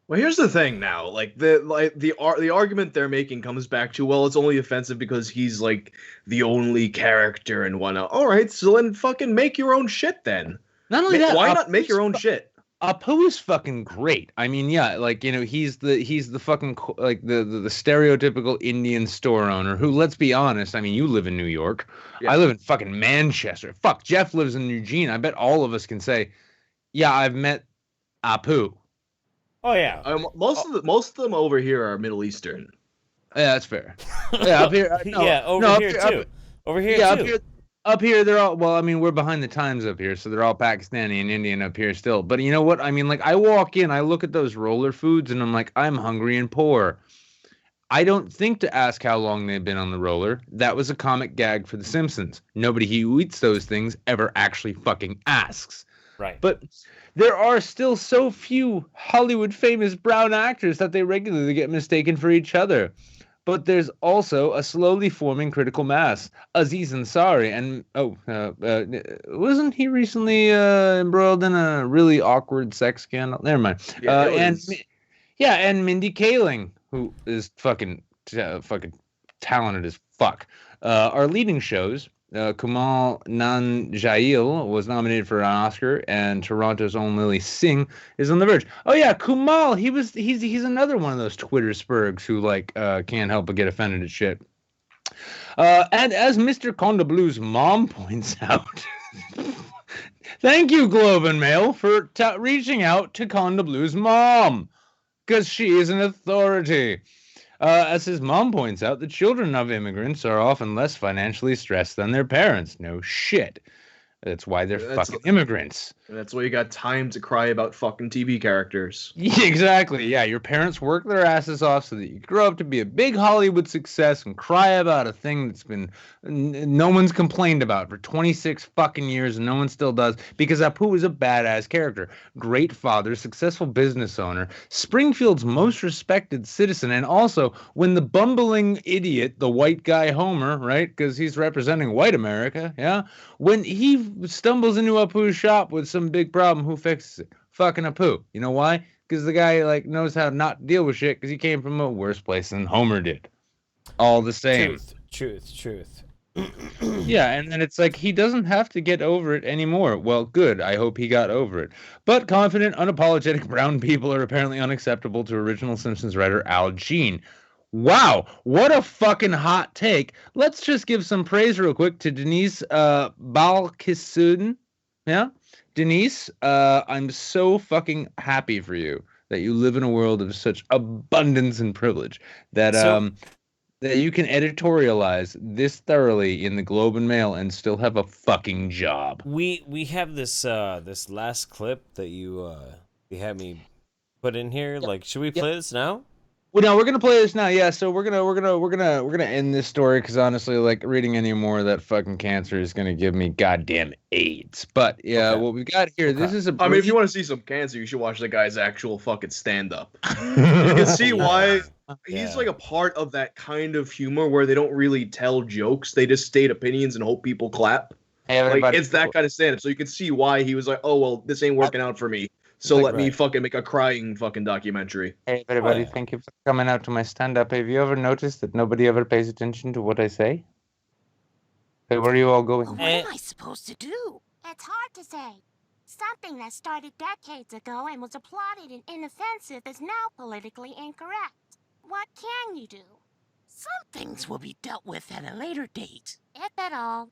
Well, here's the thing now. The argument they're making comes back to, well, it's only offensive because he's like the only character and whatnot. All right, so then fucking make your own shit then. Not only that, why not make your own shit? Apu is fucking great. I mean, yeah, like, you know, he's the fucking like the stereotypical Indian store owner who, let's be honest, I mean, you live in New York. Yeah. I live in fucking Manchester. Fuck, Jeff lives in Eugene. I bet all of us can say, yeah, I've met Apu. Oh yeah. Most of them over here are Middle Eastern. Yeah, that's fair. Yeah, up here. Over here too. Up up here, they're all, well, I mean, we're behind the times up here, so they're all Pakistani and Indian up here still. But you know what? I mean, like, I walk in, I look at those roller foods, and I'm like, I'm hungry and poor. I don't think to ask how long they've been on the roller. That was a comic gag for The Simpsons. Nobody who eats those things ever actually fucking asks. Right. But there are still so few Hollywood famous brown actors that they regularly get mistaken for each other. But there's also a slowly forming critical mass. Aziz Ansari, and wasn't he recently embroiled in a really awkward sex scandal? Never mind. And Mindy Kaling, who is fucking talented as fuck, are leading shows. Kumail Nanjiani was nominated for an Oscar, and Toronto's own Lily Singh is on the verge. Oh yeah, Kumail, he's another one of those Twitter spurgs who like can't help but get offended at shit. And as Mr. Conda Blue's mom points out, thank you, Globe and Mail, for reaching out to Conda Blue's mom, because she is an authority. As his mom points out, the children of immigrants are often less financially stressed than their parents. No shit. That's why they're fucking immigrants. That's why you got time to cry about fucking TV characters. Yeah, exactly. Yeah, your parents work their asses off so that you grow up to be a big Hollywood success and cry about a thing that's been no one's complained about for 26 fucking years and no one still does, because Apu is a badass character. Great father, successful business owner, Springfield's most respected citizen, and also when the bumbling idiot, the white guy Homer, right, because he's representing white America, yeah, when he stumbles into Apu's shop with some big problem, who fixes it? Fucking Apu. You know why? Because the guy like knows how to not deal with shit because he came from a worse place than Homer did. All the same. Truth. Yeah, and then it's like he doesn't have to get over it anymore. Well, good. I hope he got over it. But confident, unapologetic brown people are apparently unacceptable to original Simpsons writer Al Jean. Wow, what a fucking hot take. Let's just give some praise real quick to Denise Balkissoon. Yeah? Denise, I'm so fucking happy for you that you live in a world of such abundance and privilege that that you can editorialize this thoroughly in the Globe and Mail and still have a fucking job. We have this this last clip that you had me put in here. Like, should we play this now? Well, no, we're gonna play this now. Yeah, so we're gonna end this story because honestly, like reading any more of that fucking cancer is gonna give me goddamn AIDS. But yeah, what we got here, this is a. I mean, if you want to see some cancer, you should watch the guy's actual fucking stand up. You can see why he's like a part of that kind of humor where they don't really tell jokes; they just state opinions and hope people clap. Hey, like it's that kind of stand up. So you can see why he was like, "Oh well, this ain't working out for me." So let me fucking make a crying fucking documentary. Hey, everybody, thank you for coming out to my stand-up. Have you ever noticed that nobody ever pays attention to what I say? Hey, where are you all going? Well, what am I supposed to do? It's hard to say. Something that started decades ago and was applauded and inoffensive is now politically incorrect. What can you do? Some things will be dealt with at a later date, if at all.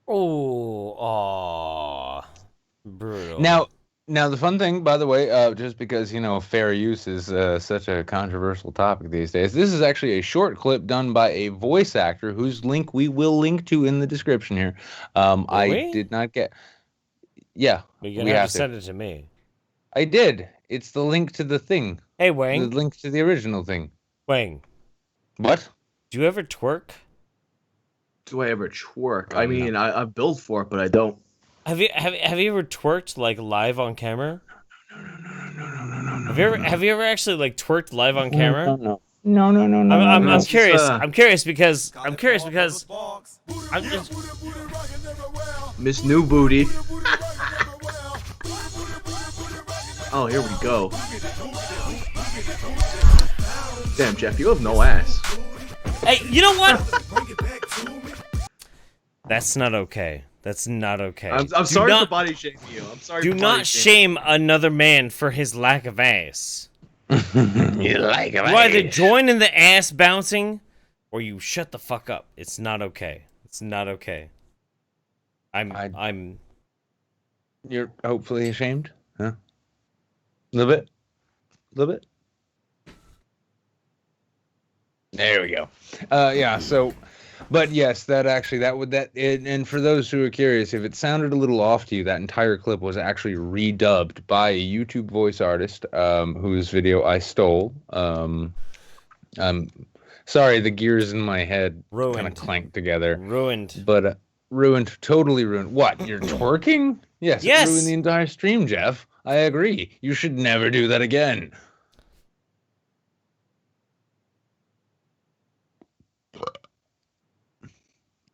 Oh, brutal. Now, the fun thing, by the way, just because, you know, fair use is such a controversial topic these days, this is actually a short clip done by a voice actor whose link we will link to in the description here. I did not get... Yeah. You're going to have to send it to me. I did. It's the link to the thing. Hey, Whang. The link to the original thing. Whang. What? Do you ever twerk? Do I ever twerk? I mean, I'm built for it, but I don't. Have you ever twerked like live on camera? No. Have you ever actually like twerked live on camera? No. I'm curious. I'm curious because I'm just Miss New Booty. Oh, here we go. Damn, Jeff, you have no ass. Hey, you know what? That's not okay. That's not okay. I'm sorry for body shaming you. I'm sorry. Do not shame another man for his lack of ass. You either join in the ass bouncing, or you shut the fuck up. It's not okay. It's not okay. I'm. You're hopefully ashamed, huh? A little bit. There we go. Yeah. So. But yes, and for those who are curious, if it sounded a little off to you, that entire clip was actually redubbed by a YouTube voice artist, whose video I stole. Sorry, the gears in my head kind of clanked together. Ruined. But ruined, totally ruined. What? You're twerking? Yes. Yes. It ruined the entire stream, Jeff. I agree. You should never do that again.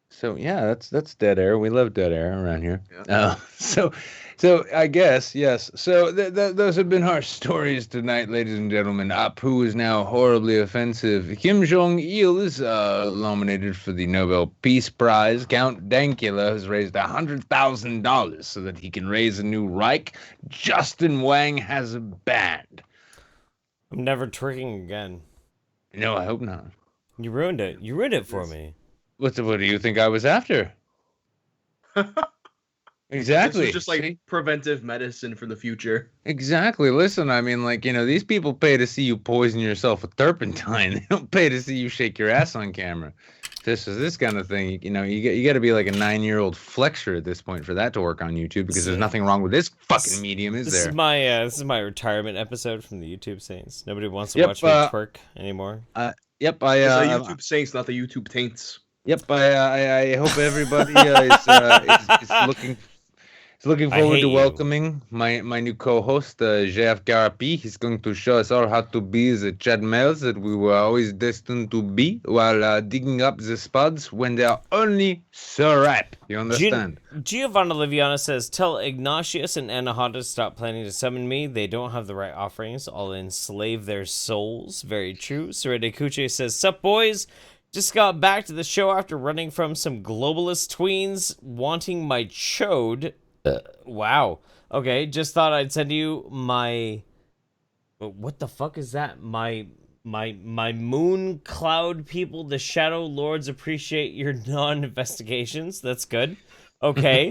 So yeah, that's dead air. We love dead air around here. Yeah. So I guess yes. So those have been our stories tonight, ladies and gentlemen. Apu is now horribly offensive. Kim Jong Il is nominated for the Nobel Peace Prize. Count Dankula has raised $100,000 so that he can raise a new Reich. Justin Whang has a band. I'm never twerking again. No, I hope not. You ruined it. You ruined it for me. What do you think I was after? Exactly. This is just like preventive medicine for the future. Exactly. Listen, I mean, like, these people pay to see you poison yourself with turpentine. They don't pay to see you shake your ass on camera. This is this kind of thing. You got to be like a 9-year-old flexor at this point for that to work on YouTube, because there's nothing wrong with this fucking medium, is there? This is my retirement episode from the YouTube Saints. Nobody wants to watch me twerk anymore. Yep. It's the YouTube Saints, not the YouTube Taints. Yep. I hope everybody is looking forward to welcoming my new co-host, Jeff Garapi. He's going to show us all how to be the Chad males that we were always destined to be, while digging up the spuds when they are only so ripe. You understand? Giovanna Liviana says, tell Ignatius and Anahata to stop planning to summon me. They don't have the right offerings. I'll enslave their souls. Very true. Serede Kuche says, sup boys? Just got back to the show after running from some globalist tweens wanting my chode. Wow. Okay, just thought I'd send you my... What the fuck is that? My moon cloud people, the Shadow Lords appreciate your non-investigations. That's good. Okay.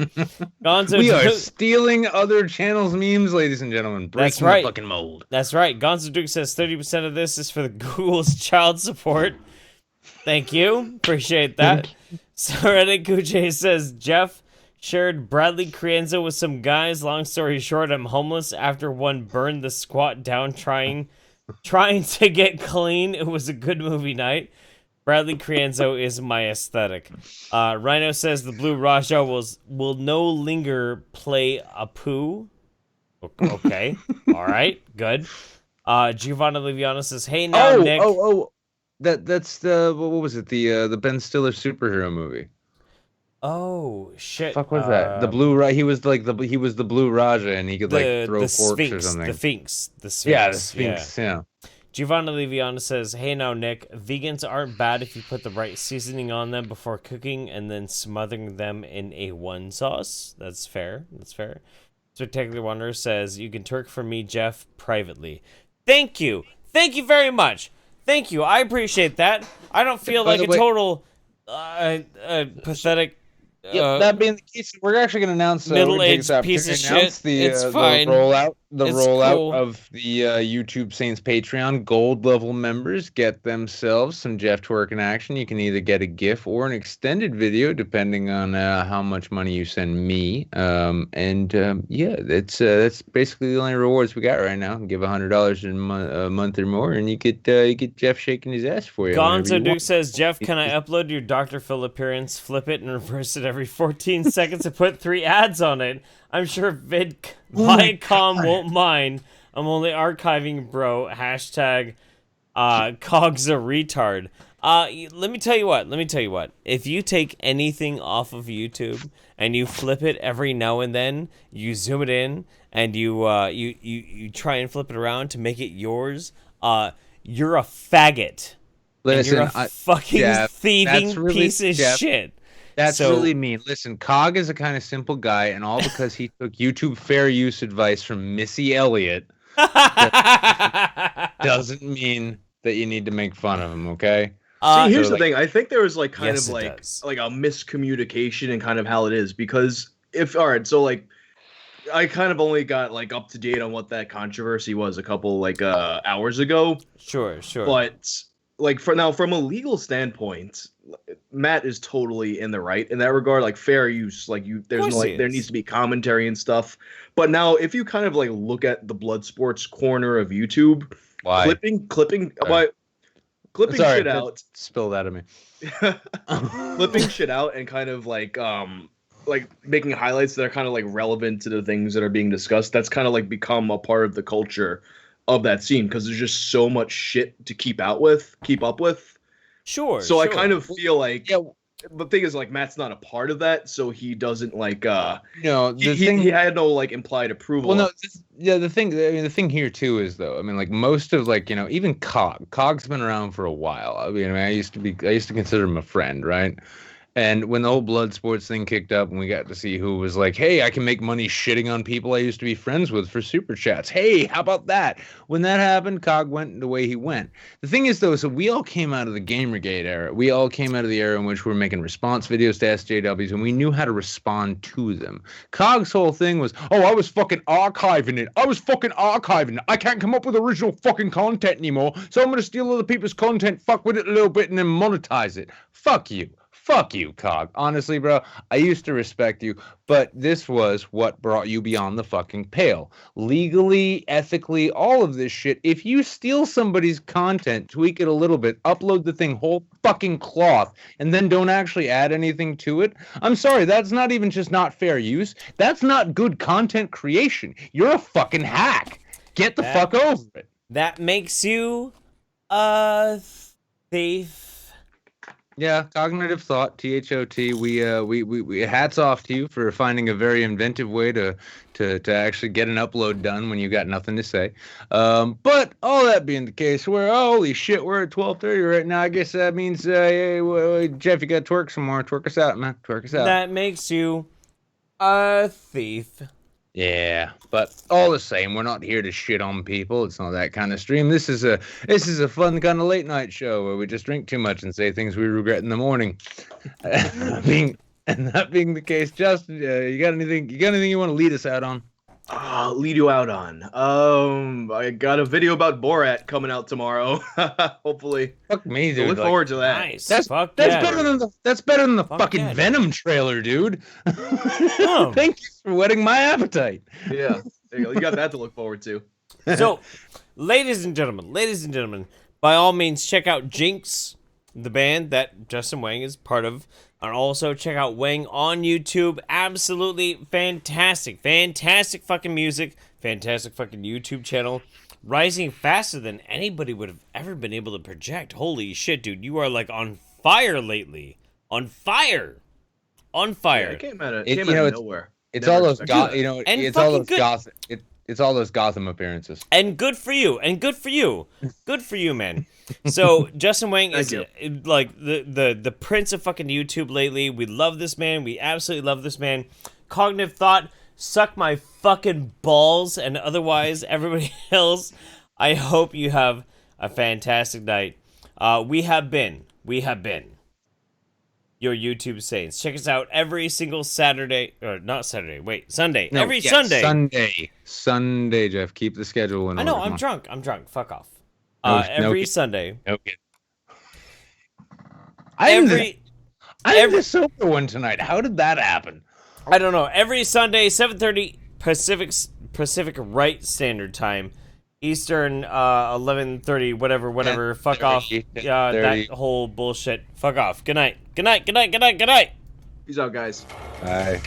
Gonzo we are stealing other channels' memes, ladies and gentlemen. Breaking the fucking mold. That's right. Gonzo Duke says 30% of this is for the Google's child support. Thank you. Appreciate that. Serena Kuche says, Jeff shared Bradley Crienzo with some guys. Long story short, I'm homeless after one burned the squat down trying to get clean. It was a good movie night. Bradley Crienzo is my aesthetic. Rhino says the Blue Raja will no longer play a poo. Okay. All right. Good. Giovanna Liviana says, hey now, Nick. That's the what was it? The Ben Stiller superhero movie. Oh shit! Fuck was that? The Blue He was the Blue Raja, and he could like throw forks or something. The Sphinx. Yeah, the Sphinx. Yeah. Giovanna Liviana says, "Hey now, Nick. Vegans aren't bad if you put the right seasoning on them before cooking and then smothering them in A1 sauce. That's fair. That's fair." Spectacular Wonder says, "You can twerk for me, Jeff, privately." Thank you. Thank you very much. Thank you. I appreciate that. I don't feel like a total pathetic. That being the case, we're actually going to announce middle-aged piece of shit. It's fine. The rollout cool. of the YouTube Saints Patreon gold level members get themselves some Jeff twerk in action. You can either get a GIF or an extended video, depending on how much money you send me. That's basically the only rewards we got right now. Give $100 a month or more, and you get Jeff shaking his ass for you. Gonzo Duke says, Jeff, can I upload your Dr. Phil appearance, flip it, and reverse it every 14 seconds and put 3 ads on it? I'm sure Viacom won't mind. I'm only archiving, bro. Hashtag Cogs a retard. Let me tell you what. If you take anything off of YouTube and you flip it every now and then, you zoom it in and you try and flip it around to make it yours, you're a faggot. Listen, and you're a fucking thieving piece of shit. That's really mean. Listen, Cog is a kind of simple guy, and all because he took YouTube fair use advice from Missy Elliott doesn't mean that you need to make fun of him, okay? See, here's the thing. I think there was like a miscommunication in kind of how it is, because I kind of only got like up to date on what that controversy was a couple hours ago. Sure. But like from a legal standpoint, Matt is totally in the right in that regard. Like fair use, like there's no, like there needs to be commentary and stuff. But now, if you kind of like look at the blood sports corner of YouTube, clipping shit out, spill that at me, clipping shit out, and kind of like making highlights that are kind of like relevant to the things that are being discussed. That's kind of like become a part of the culture of that scene because there's just so much shit to keep up with. Sure. So I kind of feel like the thing is like Matt's not a part of that, so he doesn't like he had no like implied approval. Well, no, the thing here too is though, I mean, like most of like even Cog's been around for a while. I mean, I used to consider him a friend, right? And when the whole blood sports thing kicked up and we got to see who was like, hey, I can make money shitting on people I used to be friends with for super chats. Hey, how about that? When that happened, Cog went the way he went. The thing is, though, so we all came out of the Gamergate era. We all came out of the era in which we were making response videos to SJWs and we knew how to respond to them. Cog's whole thing was, oh, I was fucking archiving it. I can't come up with original fucking content anymore. So I'm going to steal other people's content, fuck with it a little bit, and then monetize it. Fuck you. Fuck you, Cog. Honestly, bro, I used to respect you, but this was what brought you beyond the fucking pale. Legally, ethically, all of this shit. If you steal somebody's content, tweak it a little bit, upload the thing whole fucking cloth, and then don't actually add anything to it, I'm sorry, that's not even just not fair use. That's not good content creation. You're a fucking hack. Get the fuck over it. That makes you a thief. Yeah, cognitive thought, THOT. We hats off to you for finding a very inventive way to actually get an upload done when you got nothing to say. But all that being the case, holy shit, we're at 12:30 right now. I guess that means Jeff, you got to twerk some more. Twerk us out, man. Twerk us out. That makes you a thief. Yeah, but all the same, we're not here to shit on people. It's not that kind of stream. This is a fun kind of late night show where we just drink too much and say things we regret in the morning. That being the case, Justin, you got anything you want to lead us out on? Lead you out on. I got a video about Borat coming out tomorrow. Hopefully. Fuck me, dude. So look forward to that. Nice. That's better than the fucking Venom trailer, dude. Thank you for whetting my appetite. Yeah, there you go. You got that to look forward to. So, ladies and gentlemen, by all means, check out Jynx, the band that Justin Whang is part of. And also check out Whang on YouTube. Absolutely fantastic fucking music. Fantastic fucking YouTube channel. Rising faster than anybody would have ever been able to project. Holy shit, dude. You are like on fire lately. On fire. Yeah, it came out of nowhere. It's all those it's all those Gotham appearances. And good for you. Good for you, man. So Justin Whang is like the prince of fucking YouTube lately. We love this man. We absolutely love this man. Cognitive thought, suck my fucking balls, and otherwise everybody else, I hope you have a fantastic night. We have been your YouTube Saints. Check us out every single Saturday, or not Saturday, wait, Sunday. No, every Sunday. Sunday, Jeff. Keep the schedule in order. I know, I'm drunk. Fuck off. Every Sunday. No kid. I did the sober one tonight. How did that happen? I don't know. Every Sunday, 7:30 Pacific Right Standard Time. Eastern, 11:30, whatever. Fuck 30, off. Yeah, that whole bullshit. Fuck off. Good night. Peace out, guys. Bye.